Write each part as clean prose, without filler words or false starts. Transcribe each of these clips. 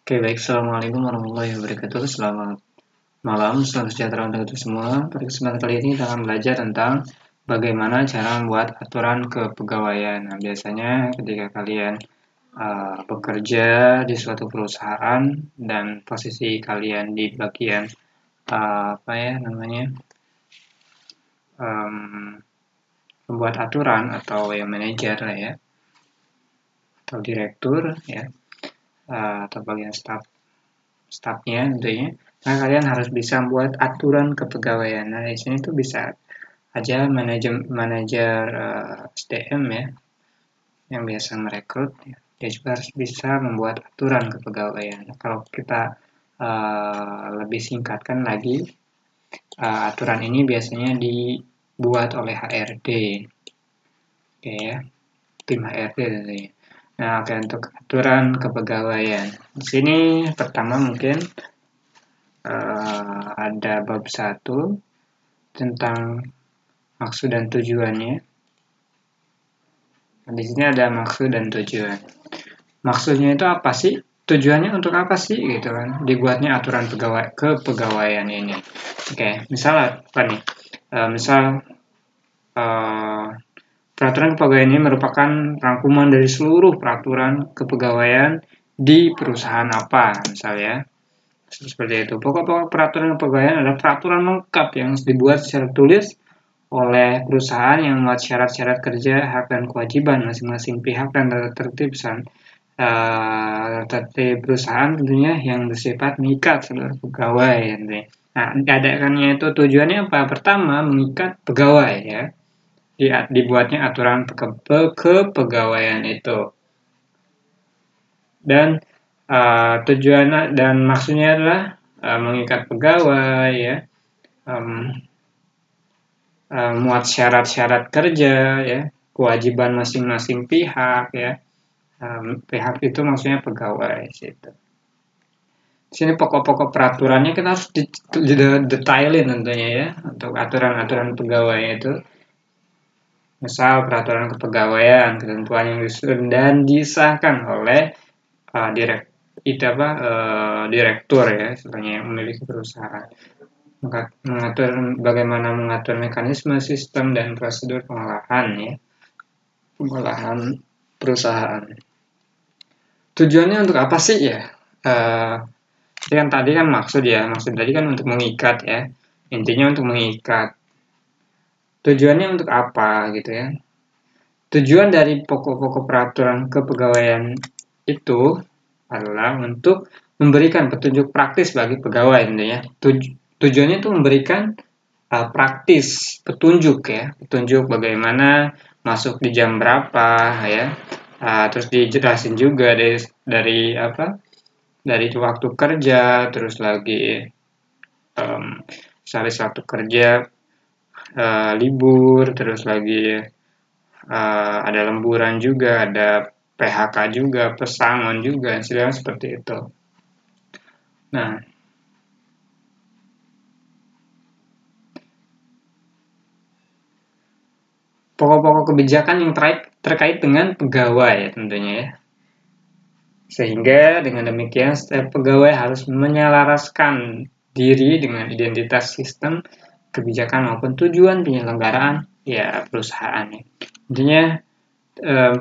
Oke, baik. Assalamualaikum warahmatullahi wabarakatuh. Selamat malam, salam sejahtera untuk kita semua. Pada kesempatan kali ini kita akan belajar tentang bagaimana cara membuat aturan kepegawaian. Nah, biasanya ketika kalian bekerja di suatu perusahaan dan posisi kalian di bagian membuat aturan atau yang manajer lah ya, atau direktur ya, atau bagian staffnya tentunya. Nah, kalian harus bisa membuat aturan kepegawaian. Nah, di sini tuh bisa aja manajer SDM ya, yang biasa merekrut, ya. Dia juga harus bisa membuat aturan kepegawaian. Nah, kalau kita lebih singkatkan lagi, aturan ini biasanya dibuat oleh HRD, oke ya, tim HRD tentunya. Nah, oke, untuk aturan kepegawaian. Di sini pertama mungkin ada bab 1 tentang maksud dan tujuannya. Nah, di sini ada maksud dan tujuan. Maksudnya itu apa sih? Tujuannya untuk apa sih gitu kan? Dibuatnya aturan kepegawaian ini. Oke, misal apa nih? Peraturan kepegawaian ini merupakan rangkuman dari seluruh peraturan kepegawaian di perusahaan apa, misalnya. Seperti itu. Pokok-pokok peraturan kepegawaian adalah peraturan lengkap yang dibuat secara tulis oleh perusahaan yang membuat syarat-syarat kerja, hak dan kewajiban masing-masing pihak dan tata tertib perusahaan tentunya yang bersifat mengikat seluruh pegawai. Nah, diadakannya itu tujuannya apa? Pertama, mengikat pegawai ya. Dibuatnya aturan kepegawaian itu. Dan tujuan dan maksudnya adalah mengikat pegawai ya, muat syarat-syarat kerja ya, kewajiban masing-masing pihak ya. Pihak itu maksudnya pegawai situ. Di sini pokok-pokok peraturannya kita harus detailin tentunya ya, untuk aturan-aturan pegawai itu. Misal peraturan kepegawaian, ketentuan yang disusun dan disahkan oleh direktur ya, sebenarnya yang memiliki perusahaan. Mengatur bagaimana mengatur mekanisme, sistem dan prosedur pengolahan ya, pengolahan perusahaan. Tujuannya untuk apa sih ya? Yang tadi kan maksud tadi kan untuk mengikat ya, intinya untuk mengikat. Tujuannya untuk apa gitu ya? Tujuan dari pokok-pokok peraturan kepegawaian itu adalah untuk memberikan petunjuk praktis bagi pegawai tentunya. Tujuannya itu memberikan praktis, petunjuk ya, petunjuk bagaimana masuk di jam berapa ya. Terus dijelasin juga dari waktu kerja, terus lagi misalnya waktu kerja libur, terus lagi ada lemburan juga, ada PHK juga, pesangon juga, istilahnya seperti itu. Nah, pokok-pokok kebijakan yang terkait dengan pegawai tentunya ya. Sehingga dengan demikian setiap pegawai harus menyelaraskan diri dengan identitas sistem kebijakan maupun tujuan penyelenggaraan ya perusahaan. Intinya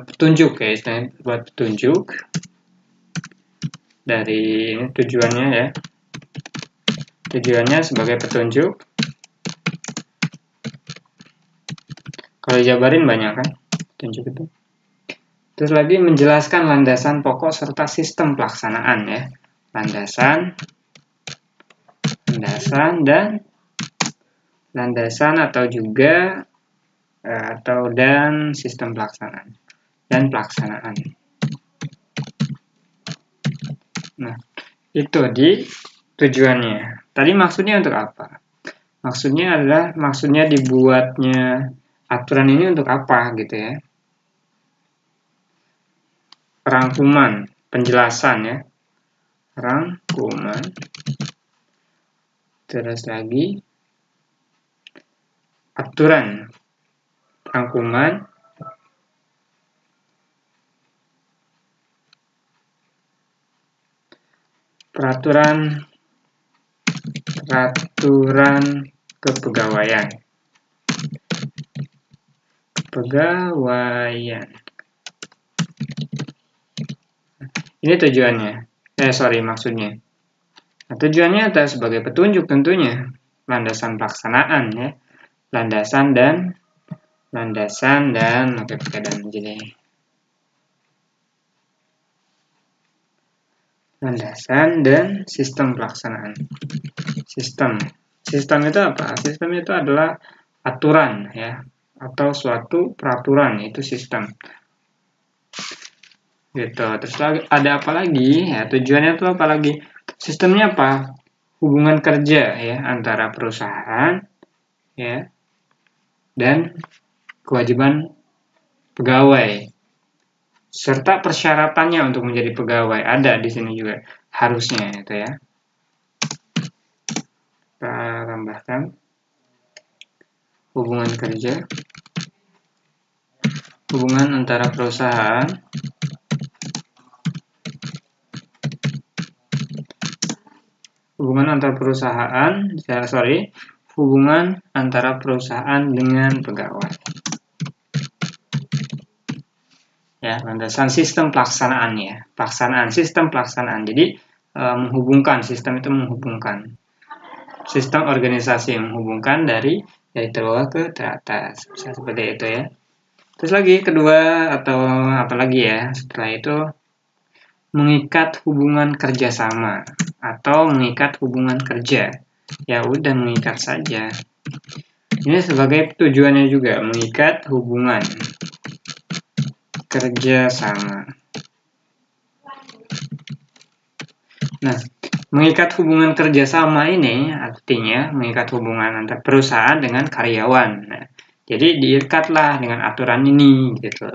petunjuk ya, istilahnya buat petunjuk dari ini tujuannya ya. Tujuannya sebagai petunjuk. Kalau dijabarin banyak kan petunjuk itu. Terus lagi menjelaskan landasan pokok serta sistem pelaksanaan ya. Landasan atau juga dan sistem pelaksanaan dan pelaksanaan. Nah, itu di tujuannya. Tadi maksudnya untuk apa? Maksudnya dibuatnya aturan ini untuk apa gitu ya? Rangkuman, penjelasan ya. Rangkuman. Terus lagi aturan. Rangkuman. peraturan kepegawaian. Ini tujuannya. Maksudnya. Nah, tujuannya adalah sebagai petunjuk tentunya. Landasan pelaksanaan ya. Landasan dan sistem pelaksanaan. Sistem itu apa? Sistem itu adalah aturan ya, atau suatu peraturan, itu sistem. Gitu. Terus ada apa lagi? Ya, tujuannya itu apa lagi? Sistemnya apa? Hubungan kerja ya antara perusahaan ya dan kewajiban pegawai, serta persyaratannya untuk menjadi pegawai ada di sini juga harusnya itu ya. Kita tambahkan hubungan kerja, hubungan antara perusahaan hubungan antara perusahaan dengan pegawai. Ya, landasan sistem pelaksanaan ya. Sistem pelaksanaan. Jadi menghubungkan, sistem itu menghubungkan. Sistem organisasi yang menghubungkan dari terbawah ke teratas. Bisa seperti itu ya. Terus lagi kedua atau apa lagi ya? Setelah itu mengikat hubungan kerjasama atau mengikat hubungan kerja. Ya udah mengikat saja. Ini sebagai tujuannya juga mengikat hubungan kerjasama. Nah, mengikat hubungan kerjasama ini artinya mengikat hubungan antara perusahaan dengan karyawan. Nah, jadi diikatlah dengan aturan ini gitu.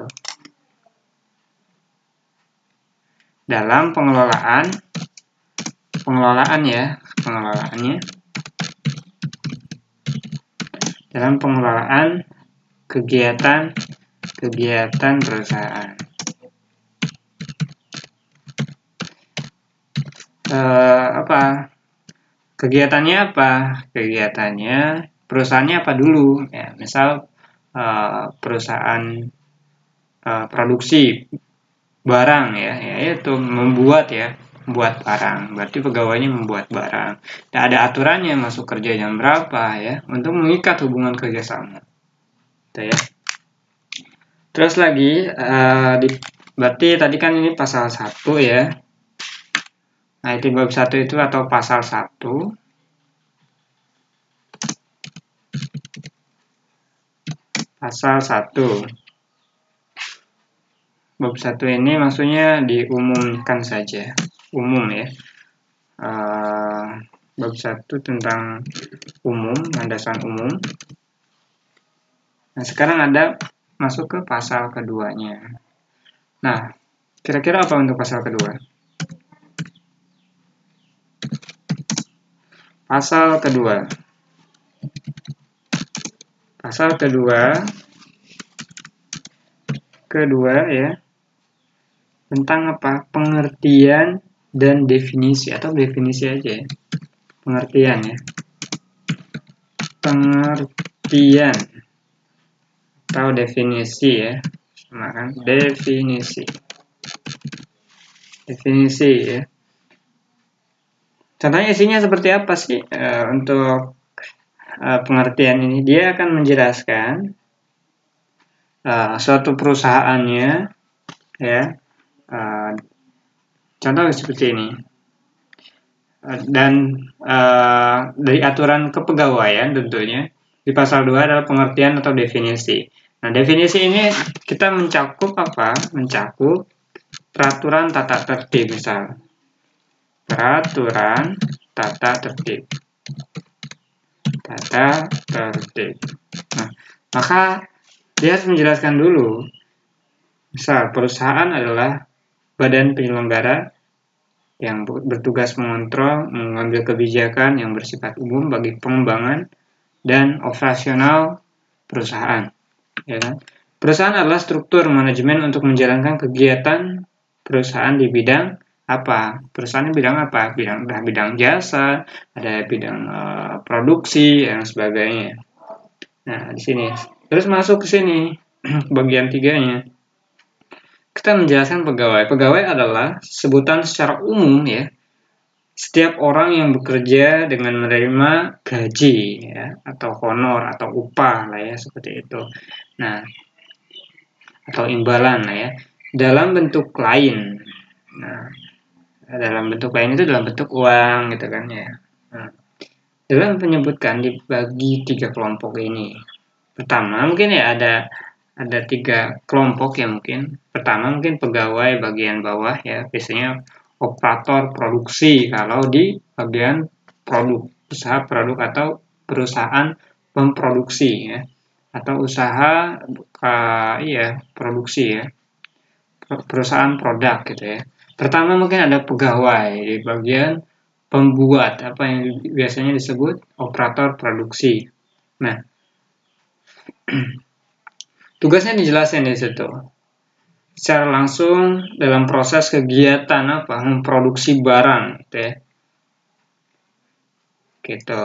Dalam dalam pengelolaan kegiatan perusahaan. Kegiatannya apa? Kegiatannya perusahaannya apa dulu? Ya, misal perusahaan produksi barang ya, yaitu membuat barang. Berarti pegawainya membuat barang. Dan ada aturannya masuk kerja jam berapa ya, untuk mengikat hubungan kerjasama. Gitu ya. Terus lagi berarti tadi kan ini pasal 1 ya. Nah, itu bab 1 itu atau pasal 1. Pasal 1. Bab 1 ini maksudnya diumumkan saja. Umum ya. Bab 1 tentang umum, landasan umum. Nah, sekarang ada masuk ke pasal keduanya. Nah, kira-kira apa untuk pasal kedua? Pasal kedua ya, tentang apa? Pengertian dan definisi, atau definisi aja ya. Pengertian ya. Pengertian atau definisi ya. Sama kan? Definisi ya. Contohnya isinya seperti apa sih untuk pengertian ini? Dia akan menjelaskan suatu perusahaannya ya. Contoh seperti ini. Dan dari aturan kepegawaian tentunya di pasal 2 adalah pengertian atau definisi. Nah, definisi ini kita mencakup apa? Mencakup peraturan tata tertib misal. Peraturan tata tertib. Nah, maka dia harus menjelaskan dulu. Misal, perusahaan adalah badan penyelenggara yang bertugas mengontrol, mengambil kebijakan yang bersifat umum bagi pengembangan dan operasional perusahaan. Ya kan? Perusahaan adalah struktur manajemen untuk menjalankan kegiatan perusahaan di bidang apa? Perusahaannya bidang apa? Bidang jasa, ada bidang produksi dan sebagainya. Nah, di sini. Terus masuk ke sini bagian 3-nya. Kita menjelaskan pegawai. Pegawai adalah sebutan secara umum ya. Setiap orang yang bekerja dengan menerima gaji ya, atau honor atau upah lah ya, seperti itu. Nah, atau imbalan lah ya, dalam bentuk lain. Nah, dalam bentuk lain itu dalam bentuk uang gitu kan ya. Nah, dalam menyebutkan dibagi 3 kelompok ini. Pertama mungkin ya ada 3 kelompok ya mungkin. Pertama mungkin pegawai bagian bawah ya, biasanya operator produksi kalau di bagian produk, usaha produk atau perusahaan memproduksi ya, atau usaha produksi ya, perusahaan produk gitu ya. Pertama mungkin ada pegawai di bagian pembuat, apa yang biasanya disebut operator produksi. Nah, tugasnya dijelasin di situ. Secara langsung dalam proses kegiatan apa memproduksi barang gitu ya. Gitu.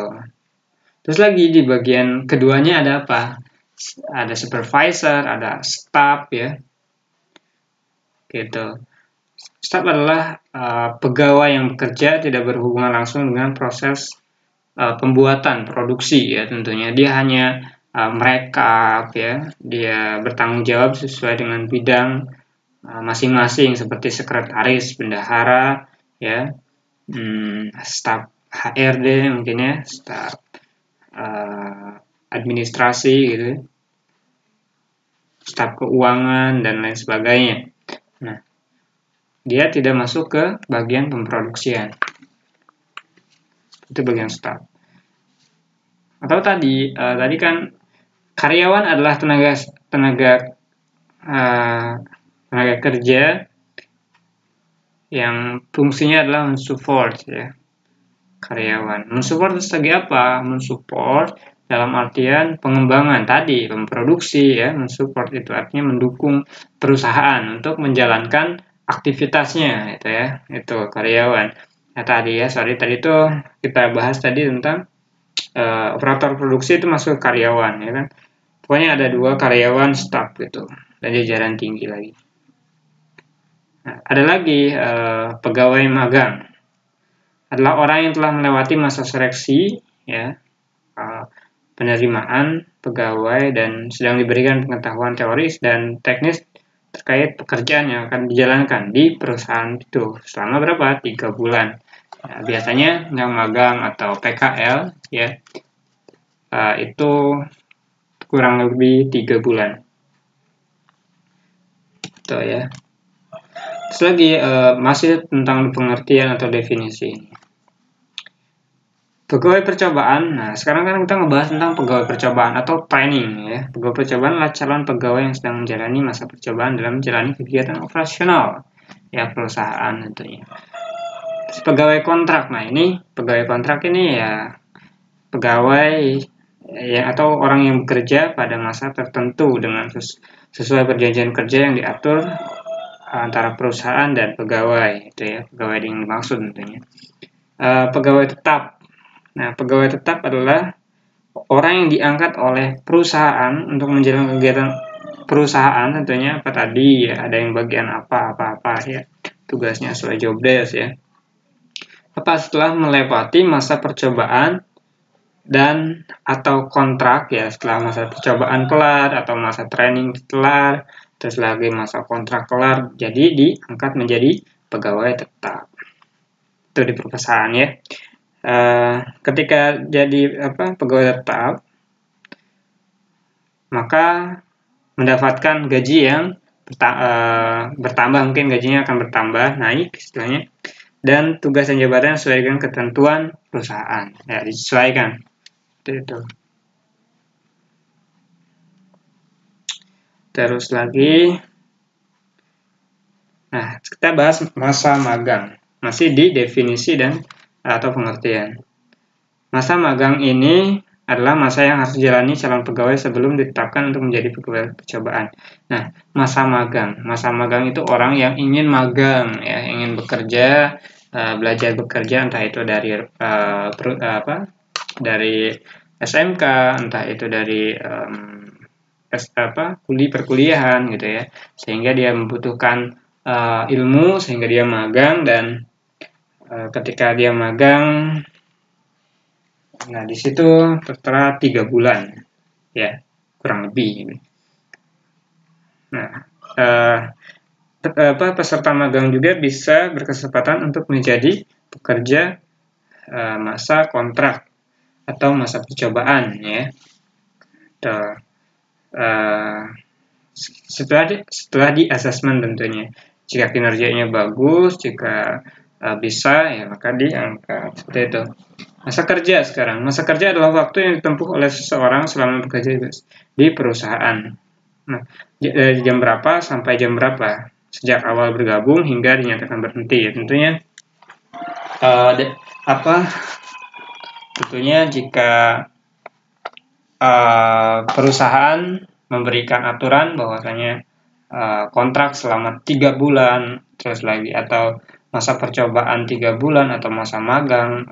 Terus lagi di bagian keduanya ada apa? Ada supervisor, ada staff ya. Gitu. Staff adalah pegawai yang bekerja tidak berhubungan langsung dengan proses pembuatan produksi ya tentunya. Dia hanya merekap ya. Dia bertanggung jawab sesuai dengan bidang masing-masing seperti sekretaris, bendahara, ya, staf HRD mungkin ya, staf administrasi gitu, staf keuangan dan lain sebagainya. Nah, dia tidak masuk ke bagian pemproduksian. Itu bagian staf. Atau tadi kan karyawan adalah tenaga kerja yang fungsinya adalah mensupport ya karyawan. Mensupport sebagai apa? Mensupport dalam artian pengembangan tadi, memproduksi ya, mensupport itu artinya mendukung perusahaan untuk menjalankan aktivitasnya itu ya, itu karyawan. Nah, tadi itu kita bahas tadi tentang operator produksi itu masuk karyawan ya kan. Pokoknya ada 2 karyawan staff gitu dan jajaran tinggi lagi. Nah, ada lagi pegawai magang. Adalah orang yang telah melewati masa seleksi ya, penerimaan pegawai dan sedang diberikan pengetahuan teoris dan teknis terkait pekerjaan yang akan dijalankan di perusahaan itu selama berapa? 3 bulan. Ya, biasanya yang magang atau PKL ya itu kurang lebih 3 bulan. Itu ya. Terus lagi masih tentang pengertian atau definisi. Pegawai percobaan. Nah, sekarang kan kita ngebahas tentang pegawai percobaan atau training ya. Pegawai percobaan adalah calon pegawai yang sedang menjalani masa percobaan dalam menjalani kegiatan operasional ya perusahaan tentunya. Terus pegawai kontrak. Nah, ini pegawai kontrak ini ya pegawai ya atau orang yang bekerja pada masa tertentu dengan sesuai perjanjian kerja yang diatur antara perusahaan dan pegawai itu ya, pegawai yang dimaksud tentunya. Pegawai tetap. Nah, pegawai tetap adalah orang yang diangkat oleh perusahaan untuk menjalankan kegiatan perusahaan tentunya apa tadi ya, ada yang bagian apa ya, tugasnya sesuai job desk ya. Apa setelah melewati masa percobaan dan atau kontrak ya, setelah masa percobaan kelar atau masa training kelar, terus lagi masa kontrak kelar, jadi diangkat menjadi pegawai tetap. Itu di perusahaan ya. Ketika jadi pegawai tetap, maka mendapatkan gaji yang bertambah, mungkin gajinya akan bertambah, naik istilahnya, dan tugas dan jabatan sesuai dengan ketentuan perusahaan ya, disesuaikan itu. Terus lagi, nah kita bahas masa magang, masih di definisi dan atau pengertian. Masa magang ini adalah masa yang harus dijalani calon pegawai sebelum ditetapkan untuk menjadi pegawai percobaan. Nah, masa magang. Masa magang itu orang yang ingin magang, ya, ingin bekerja, belajar bekerja, entah itu dari dari SMK, entah itu dari perkuliahan gitu ya, sehingga dia membutuhkan ilmu, sehingga dia magang, dan ketika dia magang, nah di situ tertera 3 bulan, ya, kurang lebih. Nah, peserta magang juga bisa berkesempatan untuk menjadi pekerja masa kontrak atau masa percobaan, ya. Setelah di asesmen tentunya. Jika kinerjanya bagus, jika bisa, ya maka diangkat. Seperti itu. Masa kerja sekarang. Masa kerja adalah waktu yang ditempuh oleh seseorang selama bekerja di perusahaan. Nah, dari jam berapa sampai jam berapa? Sejak awal bergabung hingga dinyatakan berhenti. Tentunya tentunya jika perusahaan memberikan aturan bahwasanya kontrak selama 3 bulan, terus lagi, atau masa percobaan 3 bulan, atau masa magang,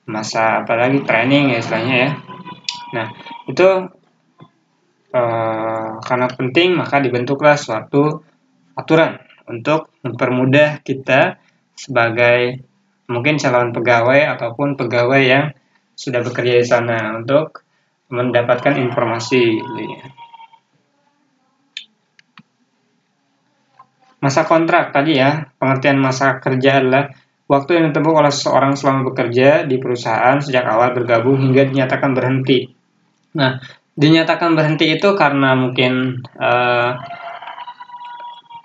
masa apalagi training ya istilahnya ya. Nah, itu karena penting maka dibentuklah suatu aturan untuk mempermudah kita sebagai mungkin calon pegawai ataupun pegawai yang sudah bekerja di sana untuk mendapatkan informasi. Masa kontrak tadi ya, pengertian masa kerja adalah waktu yang ditempuh oleh seseorang selama bekerja di perusahaan sejak awal bergabung hingga dinyatakan berhenti. Nah, dinyatakan berhenti itu karena mungkin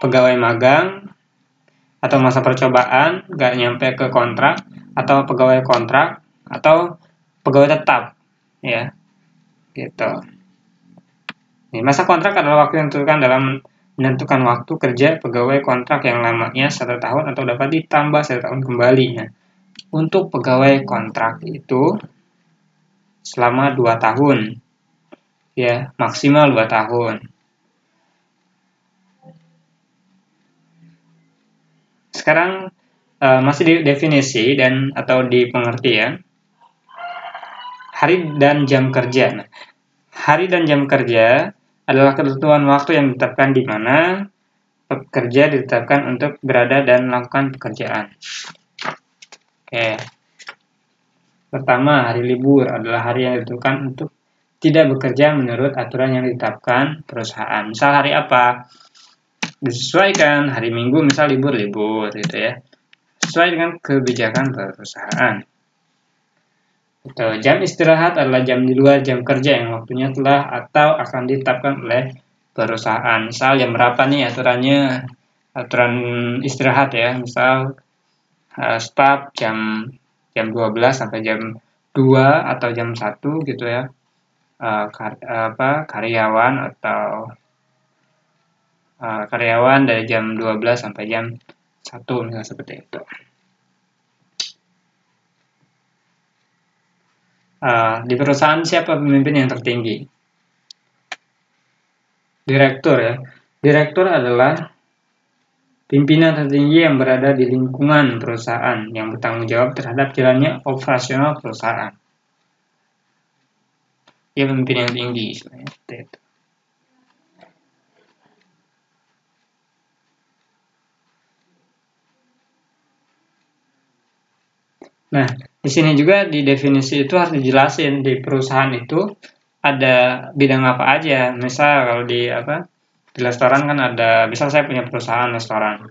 pegawai magang atau masa percobaan nggak nyampe ke kontrak, atau pegawai kontrak, atau pegawai tetap, ya, gitu. Masa kontrak adalah waktu yang ditentukan dalam menentukan waktu kerja pegawai kontrak yang lamanya 1 tahun atau dapat ditambah 1 tahun kembali. Nah, untuk pegawai kontrak itu selama 2 tahun, ya, maksimal 2 tahun. Sekarang masih di definisi dan atau di pengertian hari dan jam kerja. Nah, hari dan jam kerja adalah ketentuan waktu yang ditetapkan di mana pekerja ditetapkan untuk berada dan melakukan pekerjaan. Oke. Pertama, hari libur adalah hari yang ditentukan untuk tidak bekerja menurut aturan yang ditetapkan perusahaan. Misal hari apa? Disesuaikan, hari Minggu misal libur gitu ya. Sesuai dengan kebijakan perusahaan. Jam istirahat adalah jam di luar jam kerja yang waktunya telah atau akan ditetapkan oleh perusahaan. Misal jam berapa nih aturannya? Aturan istirahat ya, misal start jam 12 sampai jam 2 atau jam 1 gitu ya. Karyawan atau karyawan dari jam 12 sampai jam 1 misalnya seperti itu. Di perusahaan siapa pemimpin yang tertinggi? Direktur ya. Direktur adalah pimpinan tertinggi yang berada di lingkungan perusahaan yang bertanggung jawab terhadap jalannya operasional perusahaan. Dia pemimpin yang tinggi sebenarnya seperti itu. Nah, di sini juga di definisi itu harus dijelasin di perusahaan itu ada bidang apa aja. Misal kalau di restoran kan ada, misal saya punya perusahaan restoran.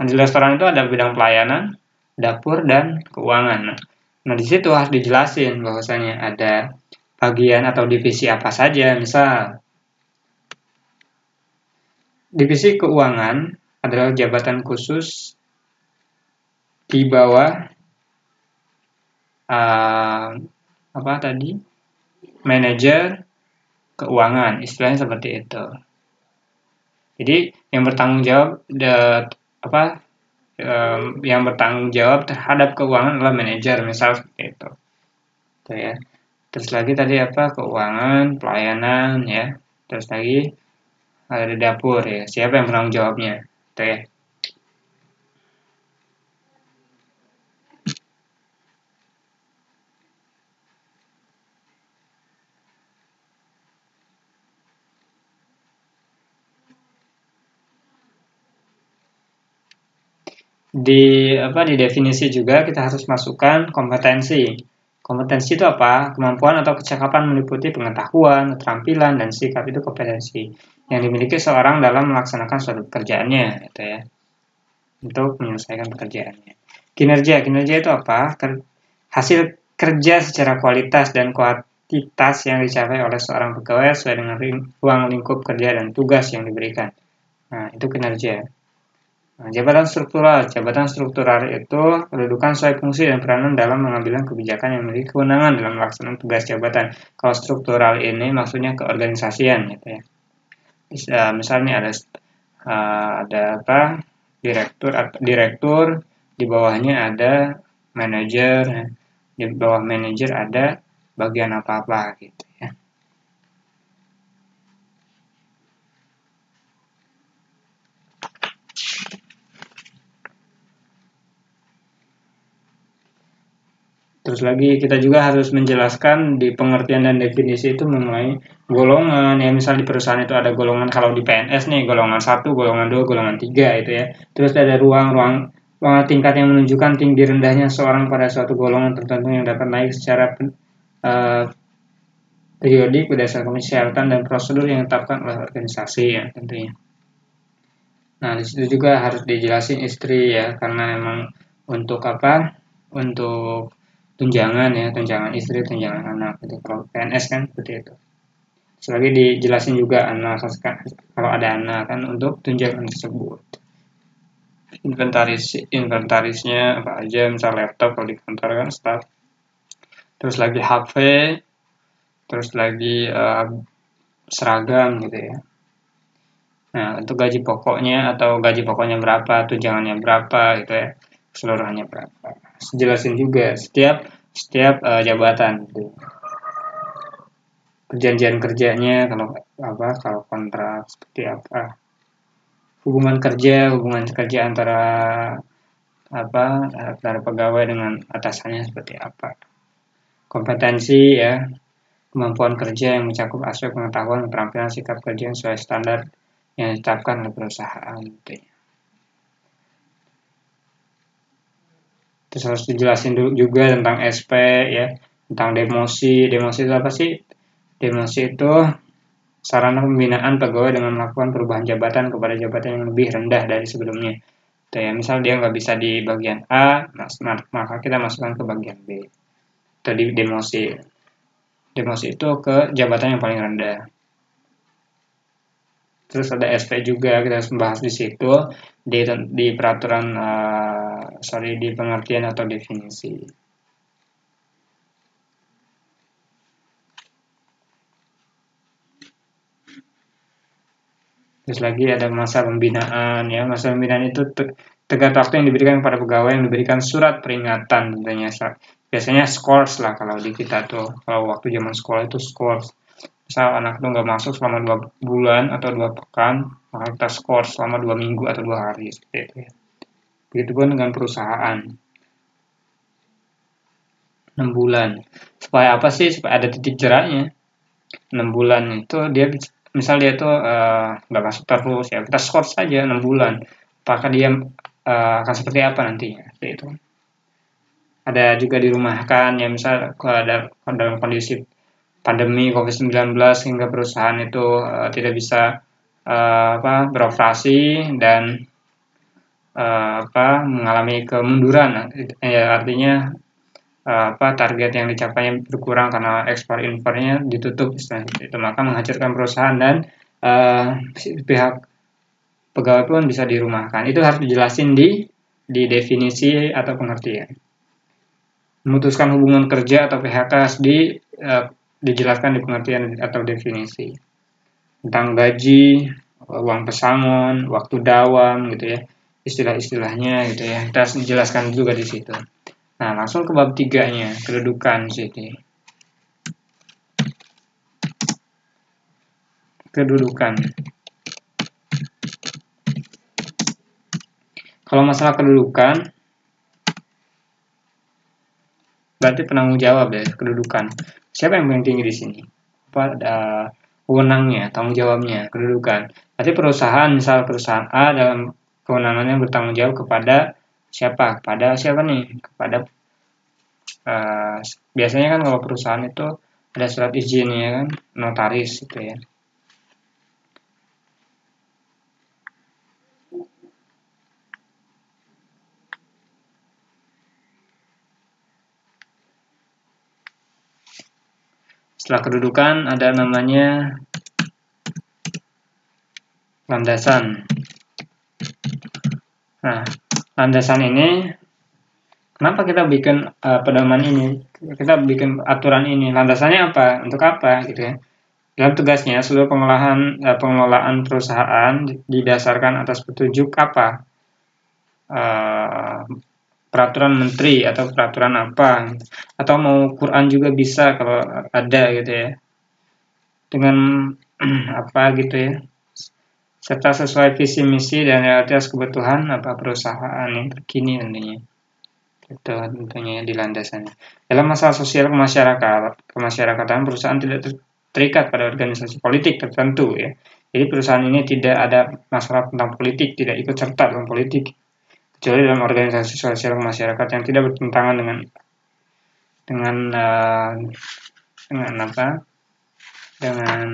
Nah, di restoran itu ada bidang pelayanan, dapur, dan keuangan. Nah, di situ harus dijelasin bahwasanya ada bagian atau divisi apa saja. Misal divisi keuangan adalah jabatan khusus di bawah manajer keuangan, istilahnya seperti itu. Jadi yang bertanggung jawab terhadap keuangan adalah manajer, misal seperti itu. Ya. Terus lagi tadi apa? Keuangan, pelayanan ya. Terus lagi ada dapur ya. Siapa yang bertanggung jawabnya? Itu ya. Di definisi juga kita harus masukkan kompetensi. Kompetensi itu apa? Kemampuan atau kecakapan meliputi pengetahuan, keterampilan, dan sikap itu kompetensi yang dimiliki seorang dalam melaksanakan suatu pekerjaannya, gitu ya, untuk menyelesaikan pekerjaannya. Kinerja itu apa? Hasil kerja secara kualitas dan kuantitas yang dicapai oleh seorang pegawai sesuai dengan ruang lingkup kerja dan tugas yang diberikan. Nah, itu kinerja. Nah, jabatan struktural itu kedudukan sesuai fungsi dan peranan dalam mengambil kebijakan yang memiliki kewenangan dalam melaksanakan tugas jabatan. Kalau struktural ini maksudnya keorganisasian, gitu ya. Misalnya ada apa? Direktur, di bawahnya ada manajer, di bawah manajer ada bagian apa-apa, gitu ya. Terus lagi kita juga harus menjelaskan di pengertian dan definisi itu mengenai golongan. Ya misal di perusahaan itu ada golongan, kalau di PNS nih golongan 1, golongan 2, golongan 3 itu ya. Terus ada ruang tingkat yang menunjukkan tinggi rendahnya seorang pada suatu golongan tertentu yang dapat naik secara periodik berdasarkan persyaratan dan prosedur yang ditetapkan oleh organisasi ya tentunya. Nah, di situ juga harus dijelasin istri ya, karena memang untuk apa? Untuk tunjangan ya, tunjangan istri, tunjangan anak. Itu kalau PNS kan seperti itu. Selagi dijelasin juga anak, kalau ada anak kan untuk tunjangan tersebut. Inventarisnya apa aja, misal laptop kalau di kantor kan staff. Terus lagi HP, terus lagi seragam gitu ya. Nah, untuk gaji pokoknya berapa, tunjangannya berapa gitu ya, keseluruhannya berapa. Jelasin juga setiap jabatan gitu. Perjanjian kerjanya kalau kontrak seperti apa. Hubungan kerja antara pegawai dengan atasannya seperti apa. Kompetensi ya, kemampuan kerja yang mencakup aspek pengetahuan, keterampilan, sikap kerja yang sesuai standar yang ditetapkan oleh perusahaan gitu ya. Terus harus dijelasin juga tentang SP ya, tentang demosi. Demosi itu apa sih? Demosi itu sarana pembinaan pegawai dengan melakukan perubahan jabatan kepada jabatan yang lebih rendah dari sebelumnya. Tuh ya, misal dia nggak bisa di bagian A, maka kita masukkan ke bagian B. Atau di demosi. Demosi itu ke jabatan yang paling rendah. Terus ada SP juga, kita harus membahas di situ di peraturan di pengertian atau definisi. Terus lagi ada masa pembinaan ya, masa pembinaan itu tenggat waktu yang diberikan kepada pegawai yang diberikan surat peringatan tentunya. Biasanya scores lah kalau di kita tuh, kalau waktu zaman sekolah itu scores. Misal anak tuh nggak masuk selama 2 bulan atau 2 pekan, maka kita skor selama 2 minggu atau 2 hari seperti itu ya. Begitupun dengan perusahaan. 6 bulan. Supaya apa sih? Supaya ada titik jeraknya. 6 bulan itu misal dia tuh nggak masuk terus ya, kita skor saja 6 bulan. Apakah dia akan seperti apa nantinya? Seperti itu. Ada juga dirumahkan ya, misal kalau ada dalam kondisi pandemi COVID-19 hingga perusahaan itu tidak bisa beroperasi dan mengalami kemunduran, ya artinya target yang dicapainya berkurang karena ekspor impornya ditutup itu, maka menghancurkan perusahaan dan pihak pegawai pun bisa dirumahkan. Itu harus dijelasin di definisi atau pengertian. Memutuskan hubungan kerja atau PHK harus dijelaskan di pengertian atau definisi. Tentang gaji, uang pesangon, waktu dawam gitu ya, istilah-istilahnya gitu ya, kita harus dijelaskan juga di situ. Nah, langsung ke bab 3-nya, kedudukan sini. kedudukan. Kalau masalah kedudukan, berarti penanggung jawab ya, kedudukan. Siapa yang paling tinggi di sini? Apa ada wewenangnya, tanggung jawabnya, kedudukan. Berarti perusahaan, misal perusahaan A dalam kewenangannya bertanggung jawab kepada siapa? Kepada siapa nih? Kepada biasanya kan kalau perusahaan itu ada surat izin ya kan, notaris gitu ya. Setelah kedudukan ada namanya landasan. Nah, landasan ini kenapa kita bikin pedoman ini? Kita bikin aturan ini. Landasannya apa? Untuk apa gitu ya? Dalam tugasnya, seluruh pengelolaan perusahaan didasarkan atas petunjuk apa? Peraturan menteri atau peraturan apa? Atau mau Quran juga bisa kalau ada gitu ya. Dengan apa gitu ya? Serta sesuai visi misi dan realitas kebutuhan apa perusahaan yang terkini tentunya. Itu tentunya di landasannya. Dalam masalah sosial kemasyarakatan perusahaan tidak terikat pada organisasi politik tertentu ya. Jadi perusahaan ini tidak ada masalah tentang politik, tidak ikut serta dalam politik, kecuali dalam organisasi sosial masyarakat yang tidak bertentangan dengan apa? Dengan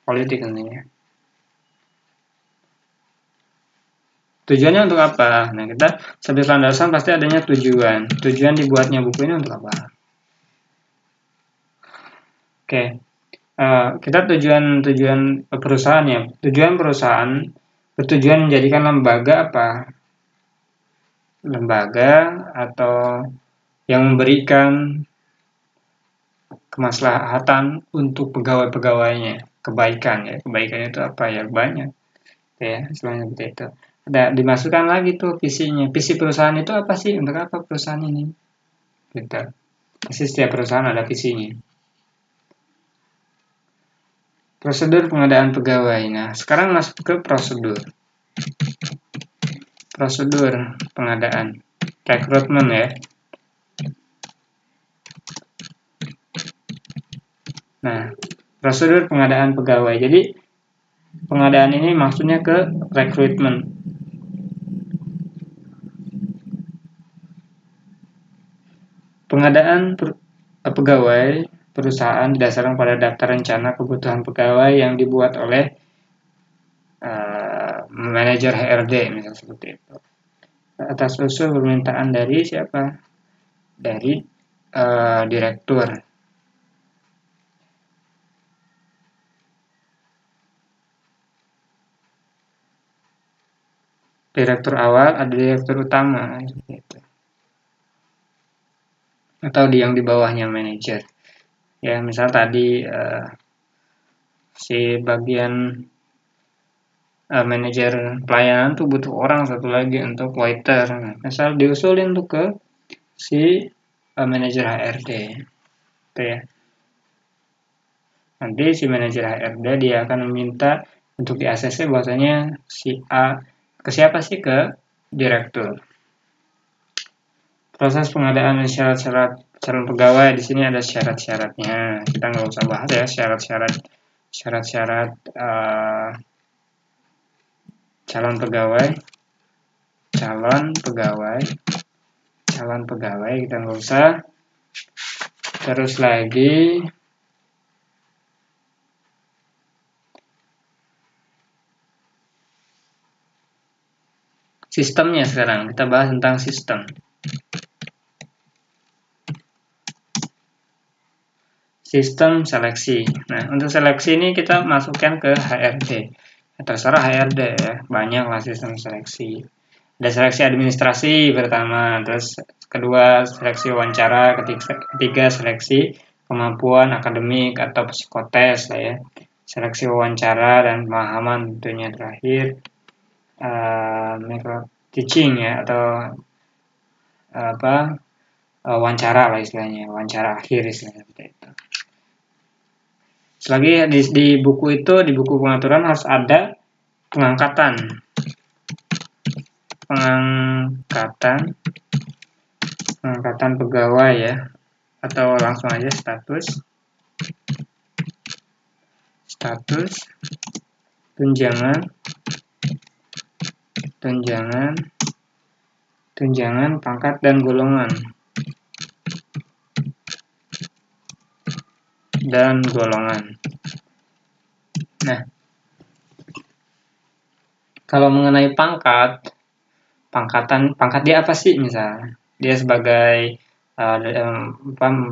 politik tentunya. Tujuannya untuk apa? Nah, kita sebagai landasan pasti adanya tujuan. Tujuan dibuatnya buku ini untuk apa? Oke. Kita tujuan perusahaan ya. Tujuan perusahaan bertujuan menjadikan lembaga apa? Lembaga atau yang memberikan kemaslahatan untuk pegawai-pegawainya, kebaikan ya. Kebaikan itu apa ya? Banyak ya, sebenarnya itu. Ada dimasukkan lagi tuh visinya. Visi perusahaan itu apa sih? Untuk apa perusahaan ini? Gitu. Pasti setiap perusahaan ada visinya. Prosedur pengadaan pegawai. Nah, sekarang masuk ke prosedur. Prosedur pengadaan. Rekrutmen ya. Nah, prosedur pengadaan pegawai. Jadi, pengadaan ini maksudnya ke rekrutmen. Pengadaan pegawai perusahaan didasarkan pada daftar rencana kebutuhan pegawai yang dibuat oleh manajer HRD misalnya seperti itu. Atas usul permintaan dari siapa? Dari direktur. Direktur awal ada direktur utama seperti itu. Atau yang di bawahnya manajer. Ya, misal tadi si bagian manajer pelayanan tuh butuh orang satu lagi untuk waiter. Nah, misal diusulin tuh ke si manajer HRD. Gitu ya. Nanti si manajer HRD dia akan meminta untuk di ACC bahwasanya si A ke siapa sih? Ke direktur. Proses pengadaan dan syarat-syarat calon pegawai di sini ada syarat-syaratnya. Kita nggak usah bahas ya syarat-syarat calon pegawai kita nggak usah. Terus lagi sistemnya sekarang kita bahas tentang sistem. Sistem seleksi. Nah, untuk seleksi ini kita masukkan ke HRD. Terserah HRD ya, banyaklah sistem seleksi. Ada seleksi administrasi pertama, terus kedua seleksi wawancara, ketiga seleksi kemampuan akademik atau psikotes lah ya. Seleksi wawancara dan pemahaman tentunya terakhir micro teaching ya atau wawancara lah istilahnya, wawancara akhir istilahnya seperti itu. Selagi di buku itu, di buku pengaturan harus ada pengangkatan pegawai ya, atau langsung aja status tunjangan pangkat dan golongan. Nah, kalau mengenai pangkat dia apa sih? Misalnya dia sebagai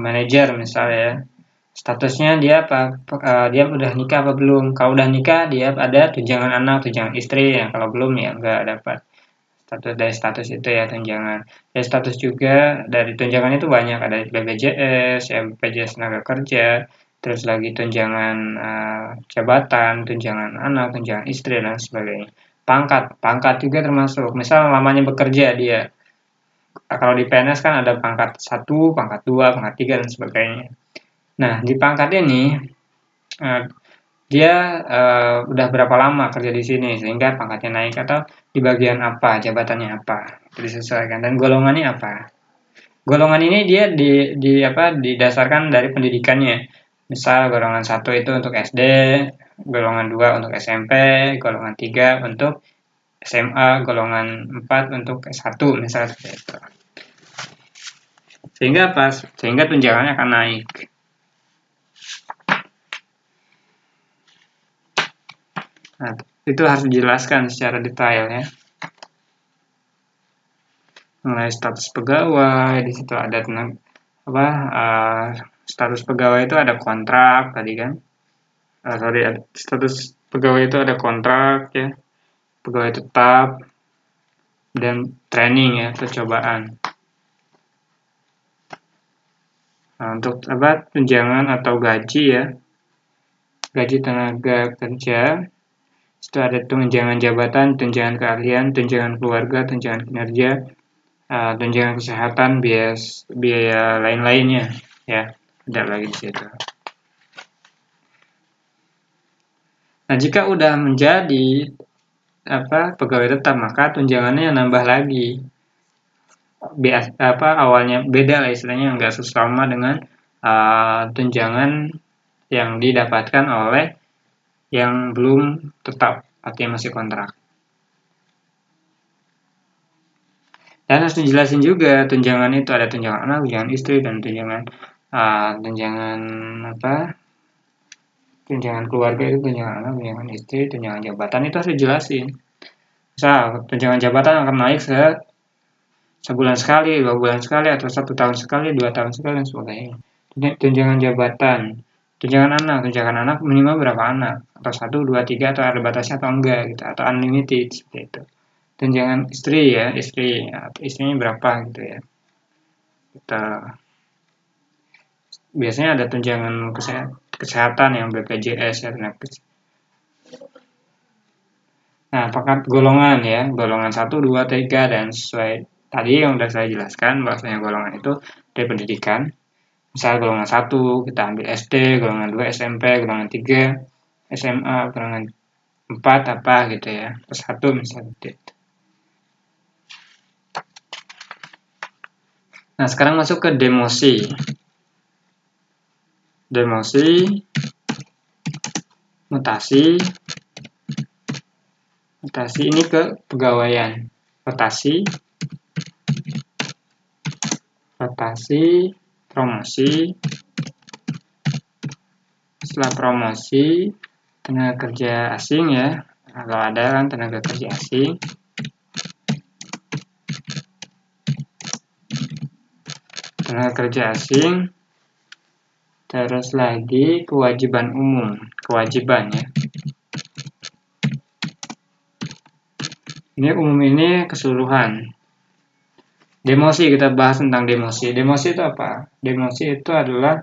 manajer misalnya ya, statusnya dia apa? Dia udah nikah apa belum? Kalau udah nikah dia ada tunjangan anak, tunjangan istri ya. Kalau belum ya nggak dapat status itu ya, tunjangan. Dari status juga, dari tunjangan itu banyak, ada BPJS, ya BPJS tenaga kerja, terus lagi tunjangan jabatan, tunjangan anak, tunjangan istri dan sebagainya. Pangkat juga termasuk. Misal lamanya bekerja dia. Kalau di PNS kan ada pangkat 1, pangkat 2, pangkat 3 dan sebagainya. Nah, di pangkat ini dia udah berapa lama kerja di sini sehingga pangkatnya naik, atau di bagian apa, jabatannya apa, itu disesuaikan. Dan golongannya apa? Golongan ini dia didasarkan dari pendidikannya. Misal golongan 1 itu untuk SD, golongan 2 untuk SMP, golongan 3 untuk SMA, golongan 4 untuk S1 misalnya seperti itu. Sehingga tunjangannya akan naik. Nah, itu harus dijelaskan secara detail ya. Mengenai status pegawai, di situ ada status pegawai itu ada kontrak tadi kan. Status pegawai itu ada kontrak ya, pegawai tetap, dan training ya, percobaan. Nah, untuk tunjangan atau gaji ya, gaji tenaga kerja, itu ada tunjangan jabatan, tunjangan keahlian, tunjangan keluarga, tunjangan kinerja, tunjangan kesehatan, biaya lain-lainnya ya, ada lagi di situ. Nah, jika udah menjadi pegawai tetap, maka tunjangannya nambah lagi. Awalnya beda lah istilahnya, nggak sesama dengan tunjangan yang didapatkan oleh yang belum tetap, artinya masih kontrak. Dan harus dijelasin juga tunjangan itu ada tunjangan anak, tunjangan istri, dan tunjangan keluarga itu tunjangan anak, tunjangan istri, tunjangan jabatan itu harus dijelasin. Misal tunjangan jabatan akan naik sebulan sekali, 2 bulan sekali, atau 1 tahun sekali, 2 tahun sekali dan sebagainya. Tunjangan jabatan, tunjangan anak minimal berapa anak, atau 1, 2, 3, atau ada batasnya atau enggak gitu, atau unlimited seperti itu. Tunjangan istri ya, istrinya berapa gitu ya. Biasanya ada tunjangan kesehatan yang BPJS ya. Nah, pangkat golongan ya, golongan 1, 2, 3, dan sesuai tadi yang sudah saya jelaskan, bahwasanya golongan itu dari pendidikan. Misal golongan 1 kita ambil SD, golongan 2 SMP, golongan 3 SMA, golongan 4 apa gitu ya, plus 1 misalnya gitu. Nah, sekarang masuk ke demosi. Mutasi ini ke pegawaian. Rotasi, promosi. Setelah promosi, tenaga kerja asing ya, kalau ada kan tenaga kerja asing. Terus lagi kewajiban umum, ya. Ini umum, ini keseluruhan. Demosi, kita bahas tentang demosi. Demosi itu apa? Demosi itu adalah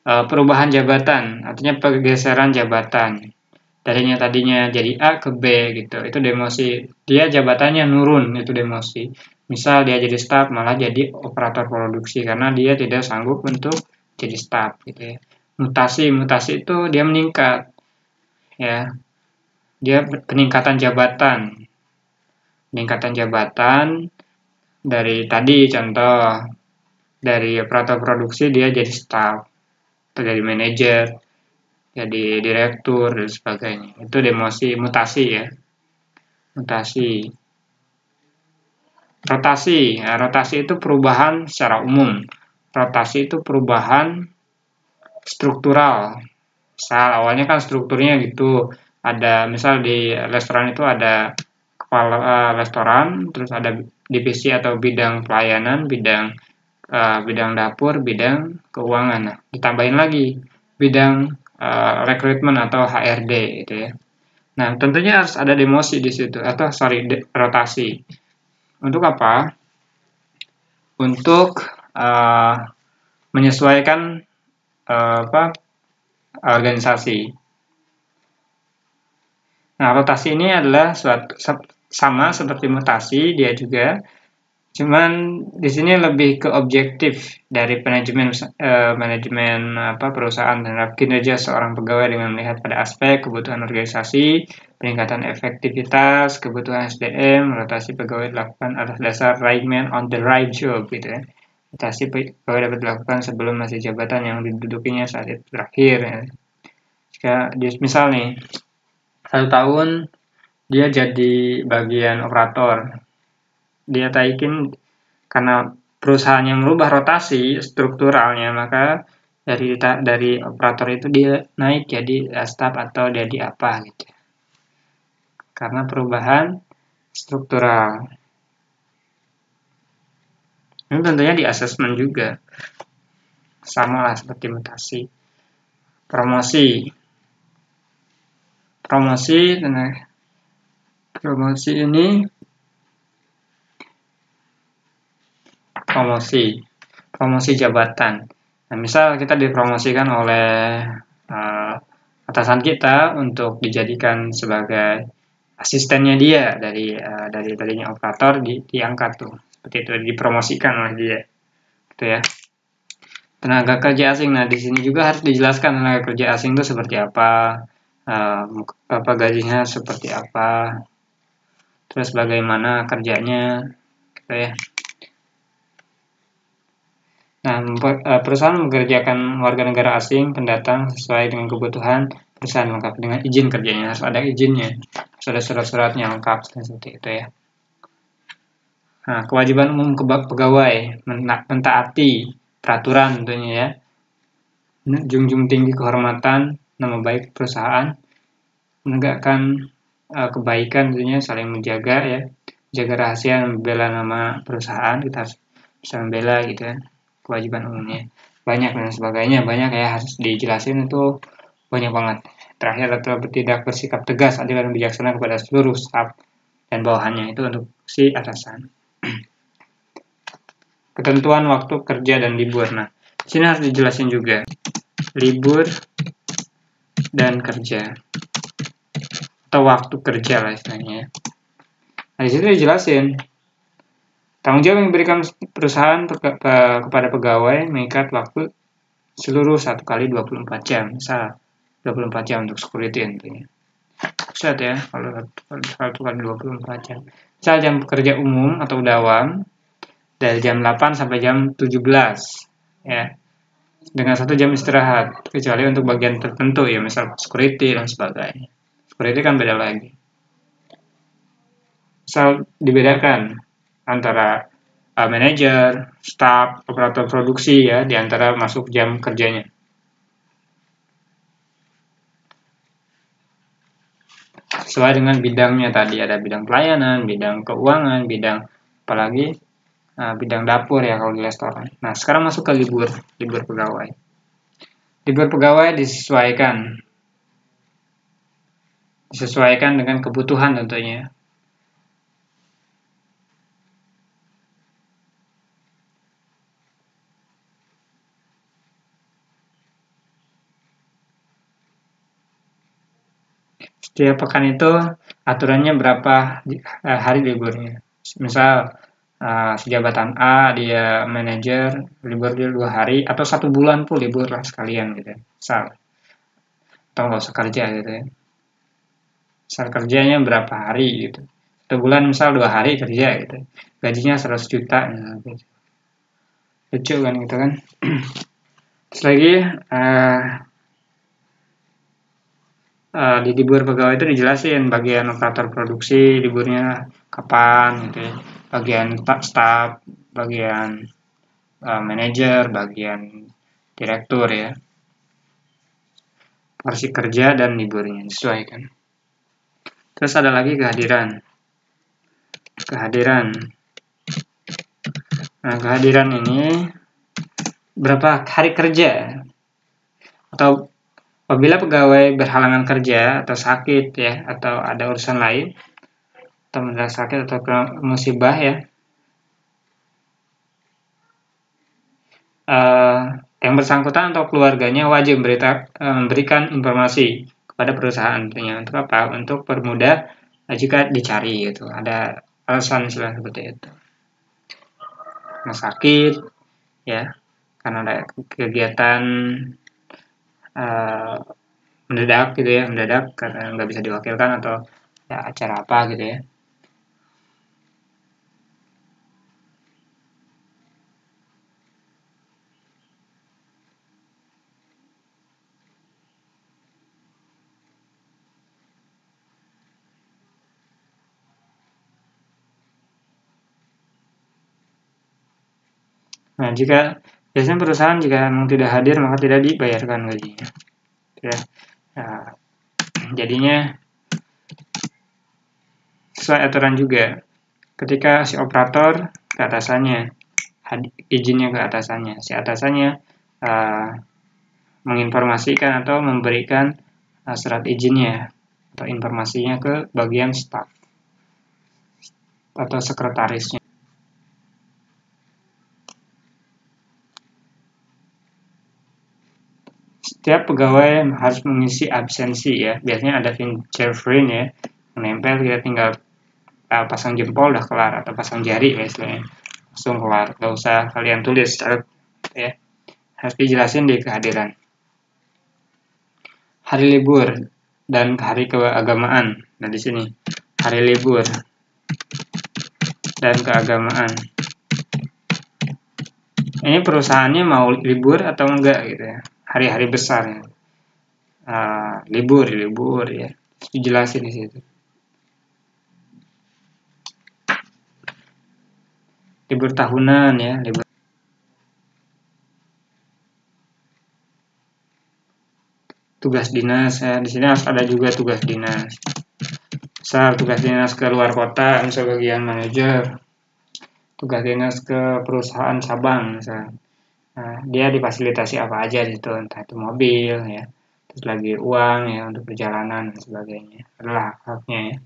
perubahan jabatan, artinya pergeseran jabatan. Tadinya jadi A ke B gitu, itu demosi. Dia jabatannya nurun, itu demosi. Misal dia jadi staf malah jadi operator produksi karena dia tidak sanggup untuk jadi staf gitu ya. Mutasi itu dia meningkat ya. Dia peningkatan jabatan. Peningkatan jabatan dari tadi contoh dari operator produksi dia jadi staf atau jadi manajer, jadi direktur dan sebagainya. Itu mutasi ya. Mutasi. Rotasi. Nah, rotasi itu perubahan secara umum. Rotasi itu perubahan struktural. Misal awalnya kan strukturnya gitu. Ada misal di restoran itu ada kepala restoran, terus ada divisi atau bidang pelayanan, bidang dapur, bidang keuangan. Nah, ditambahin lagi bidang rekrutmen atau HRD gitu ya. Nah, tentunya harus ada demosi di situ atau rotasi. Untuk apa? Untuk menyesuaikan organisasi. Nah, rotasi ini adalah sama seperti mutasi, dia juga. Cuman di sini lebih ke objektif dari manajemen perusahaan terhadap kinerja seorang pegawai dengan melihat pada aspek kebutuhan organisasi, peningkatan efektivitas, kebutuhan SDM, rotasi pegawai dilakukan atas dasar right man on the right job gitu ya. Rotasi pegawai dapat dilakukan sebelum masa jabatan yang didudukinya saat itu berakhir. Ya. Jika misal nih 1 tahun dia jadi bagian operator, dia taikin karena perusahaannya merubah rotasi strukturalnya, maka dari operator itu dia naik jadi staf atau jadi apa gitu. Karena perubahan struktural. Ini tentunya di asesmen juga. Sama lah seperti mutasi. Promosi ini promosi jabatan. Nah, misal kita dipromosikan oleh atasan kita untuk dijadikan sebagai asistennya dia dari tadinya operator diangkat tuh, seperti itu dipromosikan oleh dia, gitu ya. Tenaga kerja asing. Nah, di sini juga harus dijelaskan tenaga kerja asing itu seperti apa, gajinya seperti apa, terus bagaimana kerjanya, gitu ya. Nah, perusahaan mengerjakan warga negara asing pendatang sesuai dengan kebutuhan perusahaan lengkap dengan izin kerjanya, harus ada izinnya, harus ada surat-suratnya lengkap seperti itu ya. Nah, kewajiban umum pegawai mentaati peraturan tentunya ya, junjung tinggi kehormatan nama baik perusahaan, menegakkan kebaikan tentunya, saling menjaga ya, jaga rahasia, membela nama perusahaan, kita harus bisa membela gitu ya. Kewajiban umumnya banyak dan sebagainya, banyak ya, harus dijelasin itu banyak banget. Terakhir adalah tidak bersikap tegas, adil dan bijaksana kepada seluruh staf dan bawahannya, itu untuk si atasan. Ketentuan waktu kerja dan libur. Nah, sini harus dijelasin juga libur dan kerja atau waktu kerja lah istilahnya. Nah, di situ dijelasin tanggung jawab yang diberikan perusahaan kepada pegawai mengikat waktu seluruh 1 kali 24 jam. Misal 24 jam untuk security tentunya. Set ya, kalau 1 kali 24 jam. Misal jam kerja umum atau dawam dari jam 8 sampai jam 17 ya. Dengan 1 jam istirahat, kecuali untuk bagian tertentu ya, misal security dan sebagainya. Security kan beda lagi. Misal dibedakan antara manajer, staf, operator produksi ya, di antara masuk jam kerjanya. Sesuai dengan bidangnya tadi, ada bidang pelayanan, bidang keuangan, bidang apalagi bidang dapur ya kalau di restoran. Nah, sekarang masuk ke libur pegawai. Libur pegawai disesuaikan dengan kebutuhan tentunya. Setiap pekan itu aturannya berapa hari liburnya. Misal sejabatan A dia manajer, libur dia 2 hari atau 1 bulan pun libur lah sekalian gitu ya. Misal, atau nggak usah kerja gitu ya. Misal kerjanya berapa hari gitu. 1 bulan misal 2 hari kerja gitu. Gajinya 100 juta gitu. Lucu kan gitu kan. Terus lagi di libur pegawai itu dijelasin bagian operator produksi liburnya kapan gitu ya. Bagian staff, bagian manajer, bagian direktur ya. Porsi kerja dan liburnya disesuaikan. Terus ada lagi kehadiran. Nah, kehadiran ini berapa hari kerja atau apabila pegawai berhalangan kerja atau sakit ya atau ada urusan lain atau mendadak sakit atau musibah ya, yang bersangkutan atau keluarganya wajib memberikan informasi kepada perusahaan tentunya untuk apa? Untuk permudah jika dicari gitu. Ada alasan seperti itu. Nah, sakit ya karena ada kegiatan mendadak gitu ya, mendadak karena nggak bisa diwakilkan atau ya acara apa gitu ya. Nah, biasanya perusahaan jika memang tidak hadir maka tidak dibayarkan gajinya. Ya. Nah, jadinya sesuai aturan juga. Ketika si operator ke atasannya, izinnya ke atasannya, si atasannya menginformasikan atau memberikan surat izinnya atau informasinya ke bagian staf atau sekretarisnya. Setiap pegawai harus mengisi absensi ya. Biasanya ada fingerprint ya, menempel kita tinggal pasang jempol udah kelar atau pasang jari ya istilahnya. Langsung kelar, nggak usah kalian tulis ya. Harus dijelasin di kehadiran. Hari libur dan hari keagamaan. Nah di sini hari libur dan keagamaan. Ini perusahaannya mau libur atau enggak gitu ya. Hari-hari besar ya. Libur ya. Dijelasin di situ. Libur tahunan ya, libur. Tugas dinas ya. Di sini harus ada juga tugas dinas. Misal tugas dinas ke luar kota, misal bagian manajer. Tugas dinas ke perusahaan cabang misal. Nah, dia difasilitasi apa aja di situ, entah itu mobil ya, terus lagi uang ya untuk perjalanan dan sebagainya. Adalah haknya ya.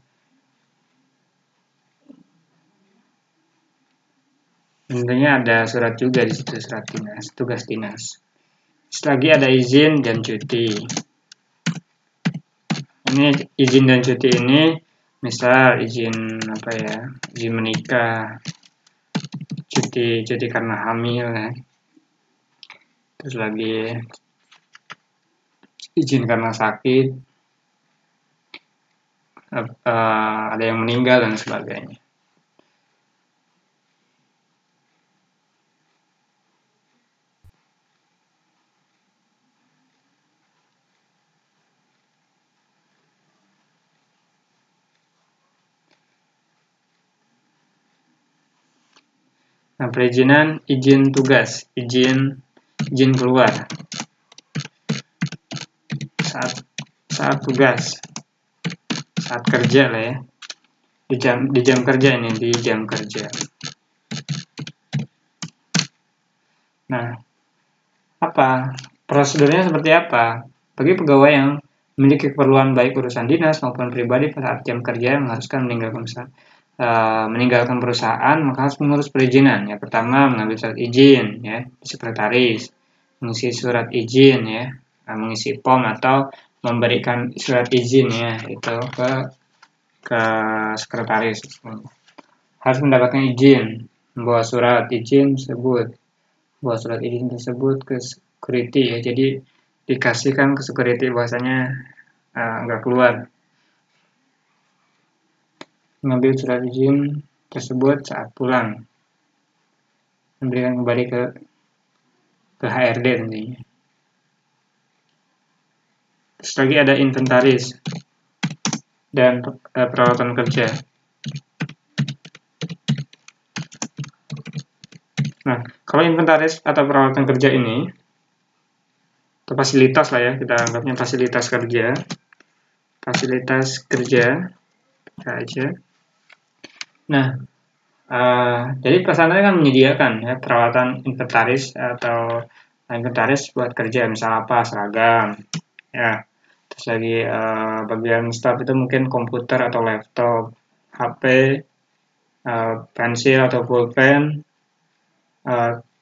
Intinya ada surat juga di situ, surat dinas, tugas dinas. Terus lagi ada izin dan cuti. Ini izin dan cuti ini misal izin apa ya, izin menikah, cuti karena hamil ya. Terus lagi izin karena sakit, ada yang meninggal dan sebagainya. Nah, perizinan izin tugas, izin keluar saat tugas, saat kerja lah ya, di jam kerja ini, di jam kerja. Nah, apa prosedurnya seperti apa? Bagi pegawai yang memiliki keperluan baik urusan dinas maupun pribadi pada saat jam kerja yang mengharuskan meninggalkan perusahaan, maka harus mengurus perizinan. Ya, pertama mengambil surat izin ya, di sekretaris, mengisi surat izin ya, mengisi form atau memberikan surat izin ya itu ke sekretaris. Harus mendapatkan izin membawa surat izin tersebut ke security ya. Jadi dikasihkan ke security, bahwasanya nggak keluar. Mengambil surat izin tersebut saat pulang, memberikan kembali ke HRD tentunya. Terus lagi ada inventaris dan peralatan kerja. Nah, kalau inventaris atau peralatan kerja ini, atau fasilitas lah ya, kita anggapnya fasilitas kerja. Fasilitas kerja, kita aja. Nah, jadi perusahaan kan menyediakan ya peralatan inventaris atau inventaris buat kerja, misal apa, seragam, ya. Terus lagi bagian staff itu mungkin komputer atau laptop, HP, pensil atau pulpen,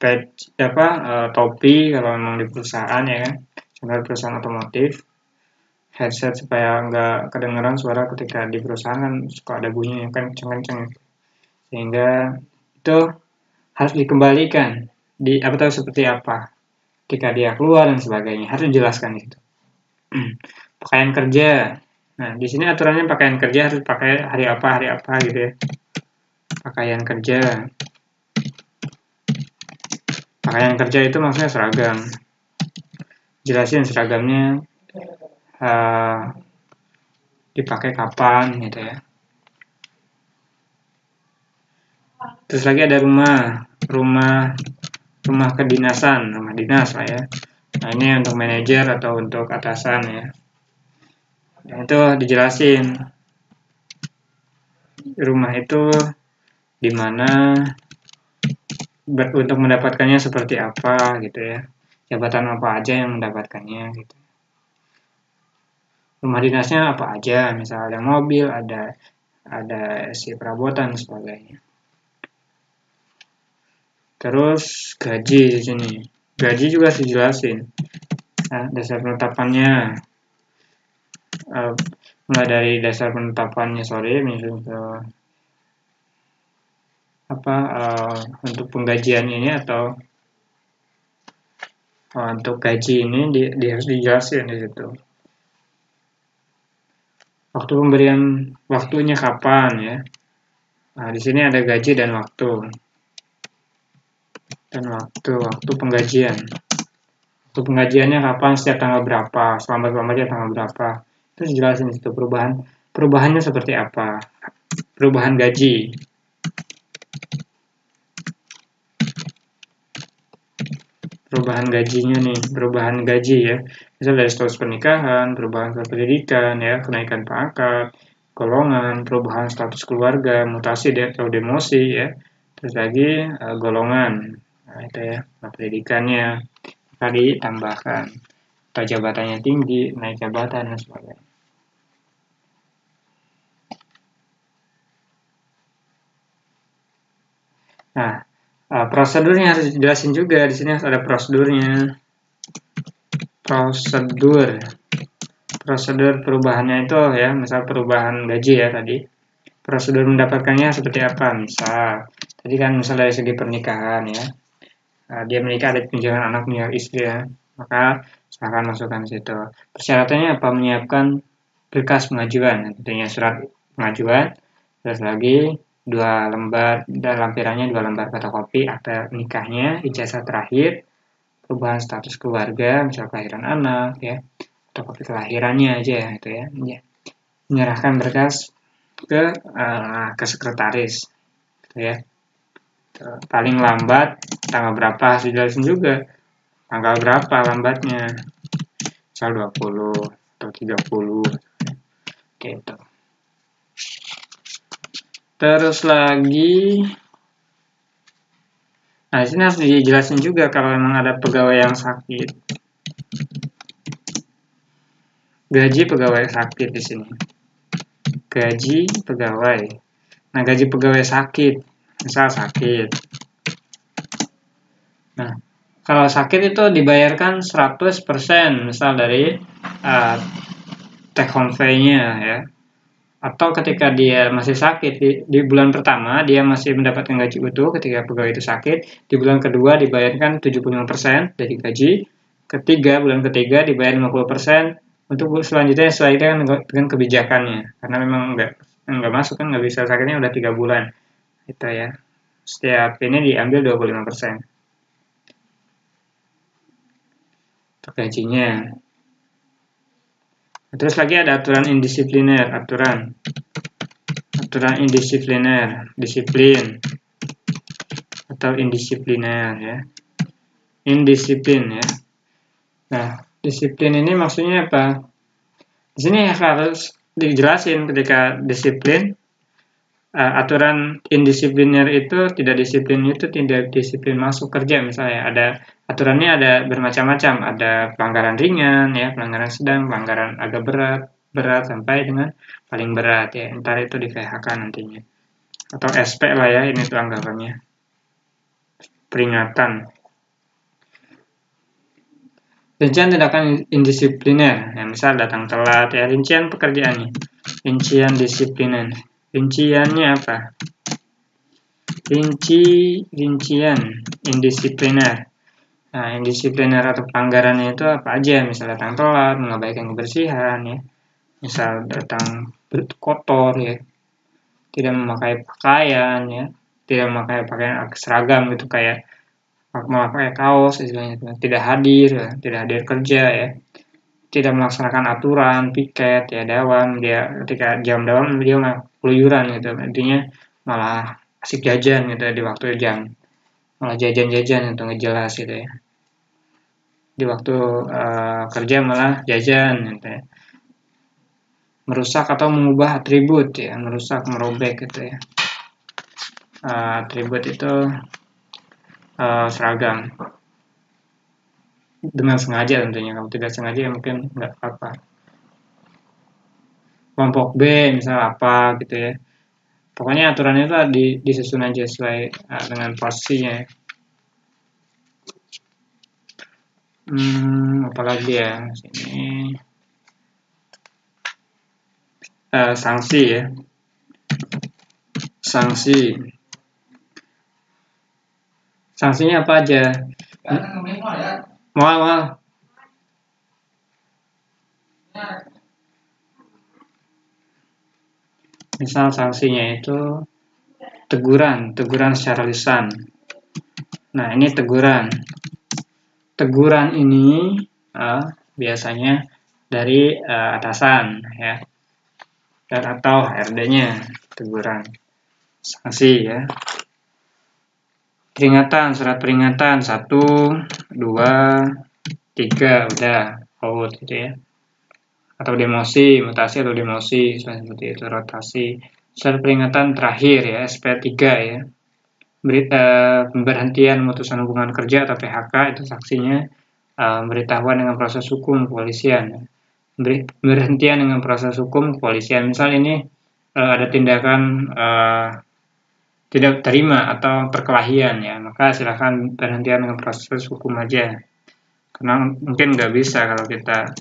badge topi kalau memang di perusahaan ya kan, contoh perusahaan otomotif, headset supaya nggak kedengaran suara ketika di perusahaan kan suka ada bunyi yang kenceng-kenceng, sehingga itu harus dikembalikan di apa tahu seperti apa ketika dia keluar dan sebagainya, harus dijelaskan itu. Pakaian kerja, nah di sini aturannya pakaian kerja harus pakai hari apa gitu ya. Pakaian kerja itu maksudnya seragam, jelasin seragamnya dipakai kapan gitu ya. Terus lagi ada rumah kedinasan, rumah dinas lah ya. Nah ini untuk manajer atau untuk atasan ya. Dan itu dijelasin rumah itu di mana, untuk mendapatkannya seperti apa gitu ya. Jabatan apa aja yang mendapatkannya gitu. Rumah dinasnya apa aja, misalnya ada mobil, ada si perabotan dan sebagainya. Terus gaji di sini. Gaji juga harus dijelasin. Nah, dasar penetapannya mulai dari dasar penetapannya misalnya untuk penggajian ini atau untuk gaji ini harus dijelasin di situ. Waktu pemberian waktunya kapan ya. Nah, di sini ada gaji dan waktu. Waktu penggajian. Waktu penggajiannya kapan, setiap tanggal berapa, selambat-lambatnya tanggal berapa. Itu dijelasin di situ perubahannya seperti apa. Perubahan gaji. Perubahan gajinya nih, perubahan gaji ya. Misal dari status pernikahan, perubahan status pendidikan ya, kenaikan pangkat, golongan, perubahan status keluarga, mutasi atau demosi ya. Terus lagi golongan. Nah, itu ya, pendidikannya tadi tambahkan. Atau jabatannya tinggi, naik jabatan dan sebagainya. Nah, prosedurnya harus dijelasin juga. Di sini harus ada prosedurnya. Prosedur perubahannya itu ya, misal perubahan gaji ya tadi. Prosedur mendapatkannya seperti apa? Misal, tadi kan misal dari segi pernikahan ya. Dia menikah, ada tunjangan anak, punya istri ya. Maka silakan masukkan situ. Persyaratannya apa? Menyiapkan berkas pengajuan, tentunya surat pengajuan, terus lagi 2 lembar, dan lampirannya 2 lembar fotokopi akta nikahnya, ijazah terakhir, perubahan status keluarga, misal kelahiran anak ya, fotokopi kelahirannya aja ya itu ya. Menyerahkan berkas ke sekretaris gitu ya. Paling lambat tanggal berapa harus dijelasin juga. Tanggal berapa lambatnya? Misal 20 atau 30 gitu. Terus lagi, nah di sini harus dijelasin juga kalau memang ada pegawai yang sakit. Gaji pegawai sakit di sini. Gaji pegawai. Nah, gaji pegawai sakit, misal sakit. Nah, kalau sakit itu dibayarkan 100% misal dari take home pay-nya ya. Atau ketika dia masih sakit di bulan pertama dia masih mendapatkan gaji utuh ketika pegawai itu sakit, di bulan kedua dibayarkan 75% dari gaji, bulan ketiga dibayar 50%, untuk selanjutnya setelah itu kan dengan kebijakannya, karena memang nggak masuk kan, nggak bisa, sakitnya udah 3 bulan gitu ya. Setiap ini diambil 25% untuk gajinya. Terus lagi ada aturan indisipliner, aturan indisipliner, disiplin atau indisipliner ya. Indisiplin ya. Nah, disiplin ini maksudnya apa? Di sini harus dijelasin ketika disiplin, aturan indisipliner itu tidak disiplin masuk kerja. Misalnya ada aturannya, ada bermacam-macam, ada pelanggaran ringan ya, pelanggaran sedang, pelanggaran agak berat sampai dengan paling berat ya. Ntar itu di PHK nantinya, atau SP lah ya, ini tuh anggapannya, peringatan. Rincian tindakan indisipliner, ya, misal datang telat ya, rincian pekerjaannya, rincian disipliner. Rinciannya apa? Rincian indisipliner. Nah, indisipliner atau pelanggarannya itu apa aja? Misal datang telat, mengabaikan kebersihan ya, misal datang kotor ya, tidak memakai pakaian ya, tidak memakai pakaian seragam gitu, kayak memakai kaos istilahnya, tidak hadir ya, tidak hadir kerja ya, tidak melaksanakan aturan piket ya, dawam, dia ketika jam dawam dia malah keluyuran gitu, intinya malah asik jajan gitu di waktu jam, malah jajan-jajan itu nggak jelas gitu ya, di waktu kerja malah jajan gitu ya. Merusak atau mengubah atribut ya, merusak, merobek gitu ya. Atribut itu seragam dengan sengaja tentunya, kalau tidak sengaja ya mungkin nggak apa-apa. Kelompok B misal apa gitu ya, pokoknya aturannya itu disusun aja sesuai dengan posisinya. Apalagi ya sini, sanksi ya, sanksinya apa aja? Mal. Misal sanksinya itu teguran secara lisan. Nah, ini teguran ini biasanya dari atasan ya, dan atau HRD-nya, teguran. Sanksi ya. Peringatan, surat peringatan 1, 2, 3 udah out gitu ya. Atau demosi, mutasi atau demosi, seperti itu, rotasi. Surat peringatan terakhir ya, SP3 ya. Pemberhentian memutuskan hubungan kerja atau PHK, itu saksinya pemberitahuan dengan proses hukum kepolisian. Pemberhentian dengan proses hukum kepolisian, misal ini ada tindakan tidak terima atau perkelahian ya, maka silakan berhentian dengan proses hukum aja, karena mungkin nggak bisa kalau kita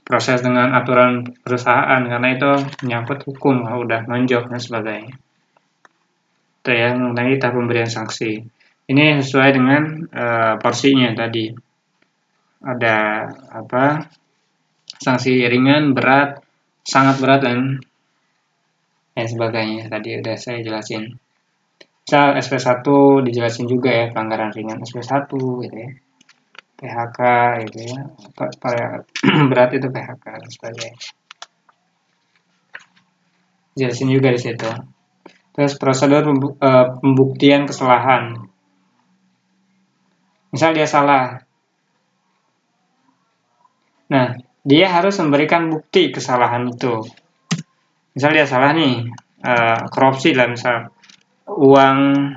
proses dengan aturan perusahaan, karena itu menyangkut hukum kalau udah nonjok dan sebagainya. Itu ya mengenai tahap pemberian sanksi. Ini sesuai dengan porsinya tadi. Ada apa? Sanksi ringan, berat, sangat berat, dan sebagainya. Tadi udah saya jelasin. Misal SP1 dijelasin juga ya, pelanggaran ringan SP1 gitu ya. PHK gitu ya. Berat itu PHK dan sebagainya. Jelasin juga di situ. Terus prosedur pembuktian kesalahan. Misal dia salah. Nah, dia harus memberikan bukti kesalahan itu. Misal dia salah nih, korupsi lah, misal uang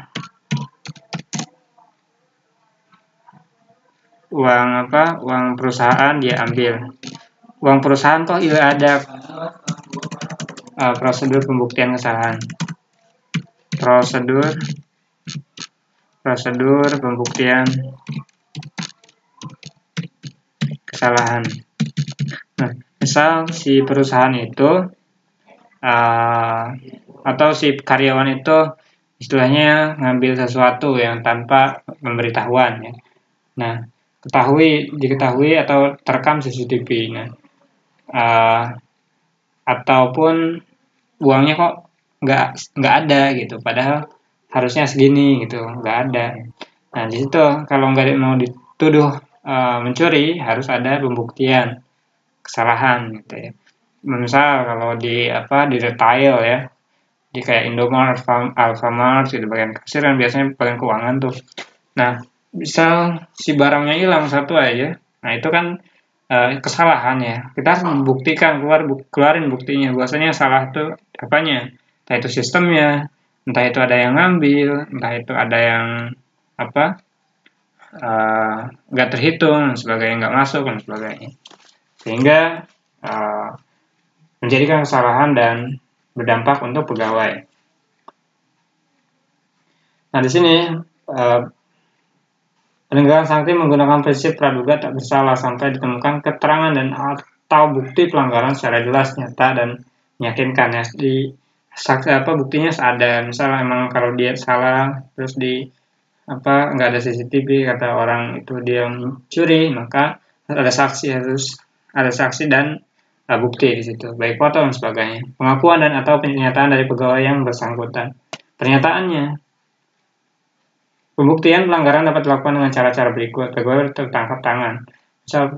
perusahaan dia ambil. Uang perusahaan toh tidak ada prosedur pembuktian kesalahan. Prosedur pembuktian kesalahan. Nah, misal si perusahaan itu atau si karyawan itu istilahnya ngambil sesuatu yang tanpa pemberitahuan ya. Nah, diketahui atau terekam CCTV. Nah, ataupun uangnya kok nggak ada gitu, padahal harusnya segini gitu, nggak ada. Nah, di situ kalau nggak mau dituduh mencuri, harus ada pembuktian kesalahan gitu ya. Misal kalau di retail ya, di kayak Indomaret, Alfamart gitu, bagian kasir kan biasanya bagian keuangan tuh. Nah, misal si barangnya hilang satu aja, nah itu kan kesalahan ya. Kita harus membuktikan, keluarin buktinya. Bahwasanya salah itu apanya? Entah itu sistemnya, entah itu ada yang ngambil, entah itu ada yang apa nggak terhitung dan sebagainya, nggak masuk dan sebagainya. Sehingga menjadikan kesalahan dan berdampak untuk pegawai. Nah, di sini penegakan sanksi menggunakan prinsip praduga tak bersalah sampai ditemukan keterangan dan atau bukti pelanggaran secara jelas, nyata, dan meyakinkan ya. Buktinya ada, misalnya emang kalau dia salah, terus nggak ada CCTV, kata orang itu dia mencuri, maka harus ada saksi dan bukti di situ, baik foto dan sebagainya, pengakuan dan atau pernyataan dari pegawai yang bersangkutan. Pernyataannya, pembuktian pelanggaran dapat dilakukan dengan cara-cara berikut. Pegawai tertangkap tangan. Misal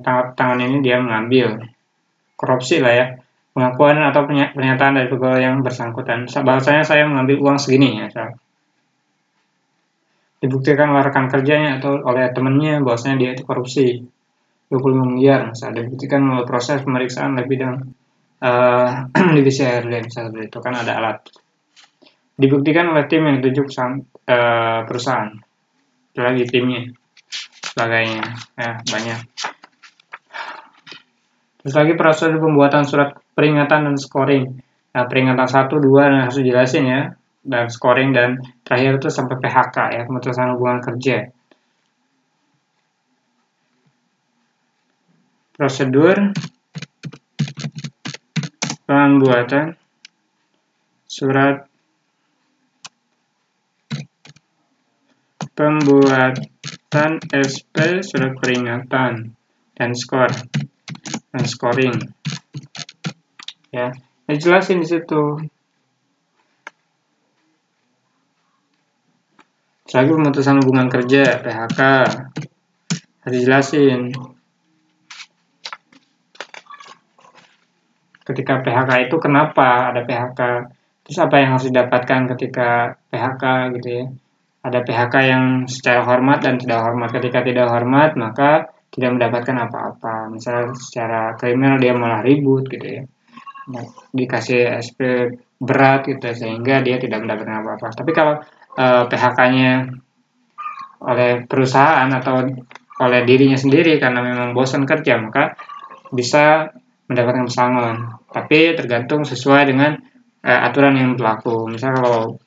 tangkap tangan ini dia mengambil korupsi lah ya. Pengakuan atau pernyataan dari pegawai yang bersangkutan. Bahwasanya saya mengambil uang segini ya. Dibuktikan oleh rekan kerjanya atau oleh temannya bahwasanya dia itu korupsi 25 miliar. Misalnya dibuktikan melalui proses pemeriksaan oleh bidang divisi HRD, misalnya itu kan ada alat. Dibuktikan oleh tim yang ditunjuk perusahaan. Lagi timnya, sebagainya, ya banyak. Terus lagi prosedur pembuatan surat peringatan dan scoring. Nah, peringatan 1, 2 dan harus dijelasin ya, dan scoring, dan terakhir itu sampai PHK ya, pemutusan hubungan kerja. Prosedur pembuatan surat SP, surat peringatan, dan scoring ya, dijelasin di situ. Lagi pemutusan hubungan kerja, PHK, harus dijelasin. Ketika PHK itu kenapa ada PHK, terus apa yang harus didapatkan ketika PHK gitu ya. Ada PHK yang secara hormat dan tidak hormat. Ketika tidak hormat, maka tidak mendapatkan apa-apa. Misalnya secara kriminal dia malah ribut gitu ya. Nah, dikasih SP berat gitu sehingga dia tidak mendapatkan apa-apa. Tapi kalau PHK-nya oleh perusahaan atau oleh dirinya sendiri karena memang bosan kerja, maka bisa mendapatkan pesangon. Tapi tergantung sesuai dengan aturan yang berlaku. Misal kalau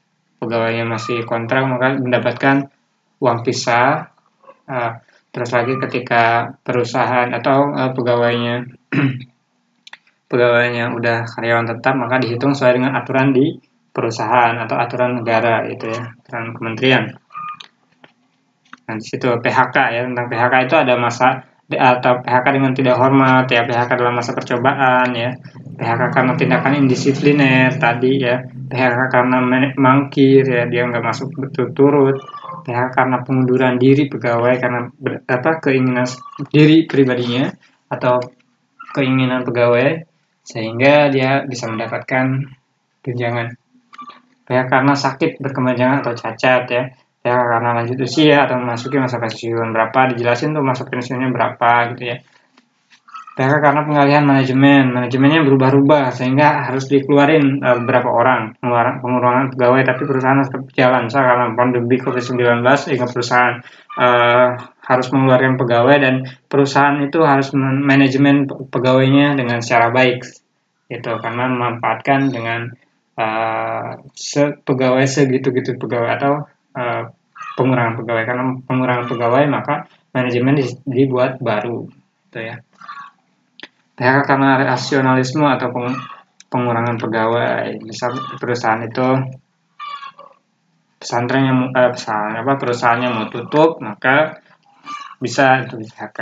pegawainya masih kontrak, maka mendapatkan uang pisah. Terus lagi ketika perusahaan atau pegawainya udah karyawan tetap, maka dihitung sesuai dengan aturan di perusahaan atau aturan negara itu ya, aturan kementerian. Nah, di situ PHK ya, tentang PHK itu ada masa atau PHK dengan tidak hormat ya, PHK dalam masa percobaan ya, PHK karena tindakan indisipliner tadi ya, PHK karena mangkir ya, dia nggak masuk berturut-turut, PHK karena pengunduran diri pegawai karena keinginan diri pribadinya atau keinginan pegawai sehingga dia bisa mendapatkan tunjangan. PHK karena sakit berkepanjangan atau cacat ya, PHK karena lanjut usia atau memasuki masa pensiun berapa, dijelasin tuh masa pensiunnya berapa gitu ya. PHK karena pengalihan manajemennya berubah-ubah sehingga harus dikeluarin beberapa orang, pengurangan pegawai, tapi perusahaan tetap jalan. Misalnya karena pandemi COVID-19 sehingga perusahaan harus mengeluarkan pegawai dan perusahaan itu harus manajemen pegawainya dengan secara baik gitu, karena memanfaatkan dengan pegawai segitu-gitu pegawai atau pengurangan pegawai. Karena pengurangan pegawai maka manajemen dibuat baru gitu ya. PHK karena rasionalisme atau pengurangan pegawai. Misal perusahaan itu perusahaannya mau tutup, maka bisa itu PHK.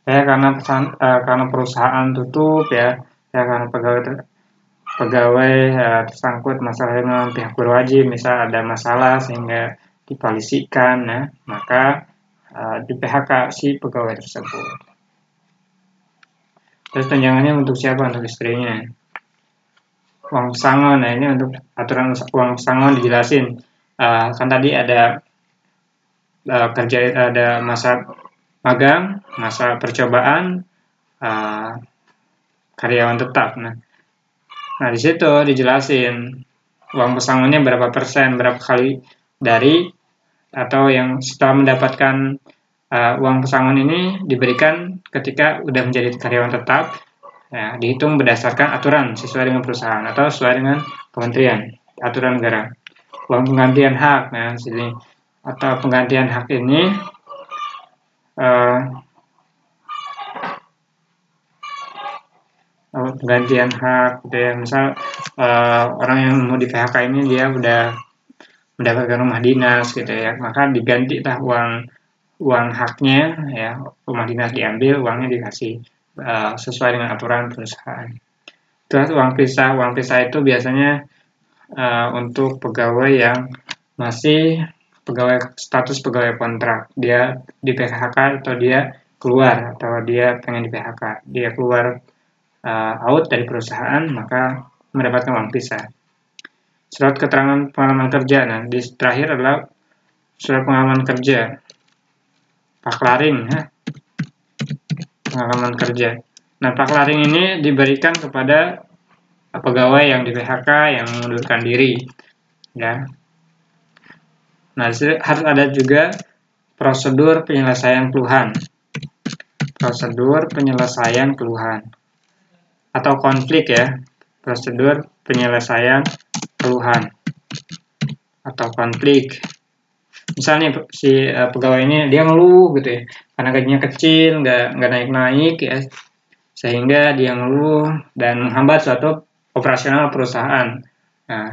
Ya karena perusahaan tutup ya karena pegawai tersangkut masalah dengan pihak berwajib, misal ada masalah sehingga dipolisikan, maka di PHK si pegawai tersebut. Terus tunjangannya untuk siapa? Untuk istrinya. Uang pesangon, nah ini untuk aturan uang pesangon dijelasin. Kan tadi ada ada masa magang, masa percobaan, karyawan tetap. Nah di situ dijelasin uang pesangonnya berapa persen, berapa kali dari atau yang setelah mendapatkan uang pesangon ini diberikan ketika udah menjadi karyawan tetap, ya, dihitung berdasarkan aturan sesuai dengan perusahaan atau sesuai dengan kementerian, aturan negara. Uang penggantian hak, sini atau penggantian hak ini penggantian hak, gitu ya. Misal orang yang mau di PHK ini dia udah mendapatkan rumah dinas, gitu ya, maka diganti uang haknya, ya, rumah dinas diambil, uangnya dikasih sesuai dengan aturan perusahaan. Terus uang pisah itu biasanya untuk pegawai yang masih status pegawai kontrak, dia di PHK atau dia keluar atau dia pengen di PHK, dia keluar out dari perusahaan, maka mendapatkan uang pisah. Surat keterangan pengalaman kerja, di terakhir adalah surat pengalaman kerja. Paklaring, pengalaman kerja. Nah, paklaring ini diberikan kepada pegawai yang di PHK yang mengundurkan diri, ya. Nah, harus ada juga prosedur penyelesaian keluhan. Prosedur penyelesaian keluhan atau konflik, ya. Prosedur penyelesaian keluhan atau konflik. Misalnya si pegawai ini dia ngeluh, gitu ya, karena gajinya kecil, nggak naik-naik, ya, sehingga dia ngeluh dan menghambat suatu operasional perusahaan. Nah,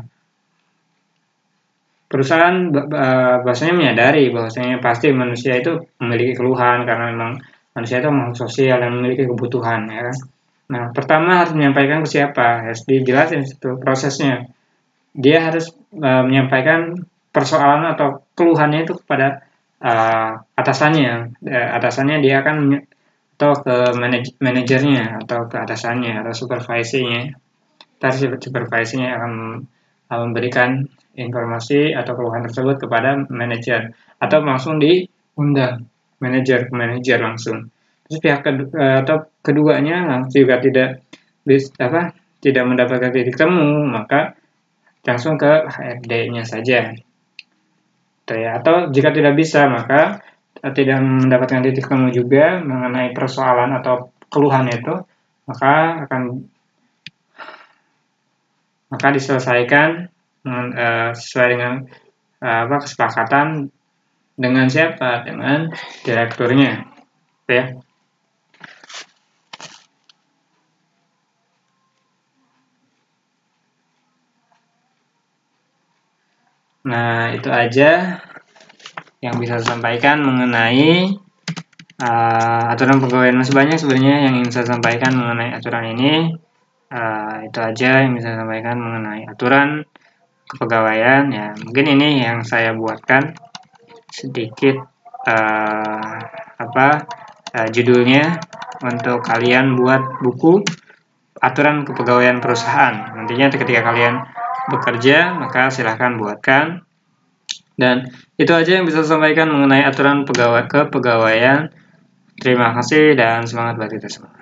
perusahaan bahwasanya menyadari bahwasanya pasti manusia itu memiliki keluhan karena memang manusia itu makhluk sosial yang memiliki kebutuhan, ya kan. Nah, pertama harus menyampaikan ke siapa? Harus dijelasin itu prosesnya. Dia harus menyampaikan persoalan atau keluhannya itu kepada atasannya. Atasannya dia akan atau ke manajernya atau ke atasannya atau supervisinya. Supervisinya akan memberikan informasi atau keluhan tersebut kepada manajer atau langsung diundang manajer langsung. Terus pihak keduanya juga tidak mendapatkan titik temu, maka langsung ke HRD-nya saja. Atau jika tidak bisa, maka tidak mendapatkan titik temu juga mengenai persoalan atau keluhan itu, maka diselesaikan sesuai dengan kesepakatan dengan siapa? Dengan direkturnya, ya. Nah, itu aja yang bisa saya sampaikan mengenai aturan pegawaian. Masih banyak sebenarnya yang ingin saya sampaikan mengenai aturan ini. Itu aja yang bisa saya sampaikan mengenai aturan kepegawaian, ya. Mungkin ini yang saya buatkan sedikit judulnya untuk kalian buat buku aturan kepegawaian perusahaan. Nantinya ketika kalian bekerja, maka silahkan buatkan. Dan itu aja yang bisa saya sampaikan mengenai aturan kepegawaian. Terima kasih dan semangat buat kita semua.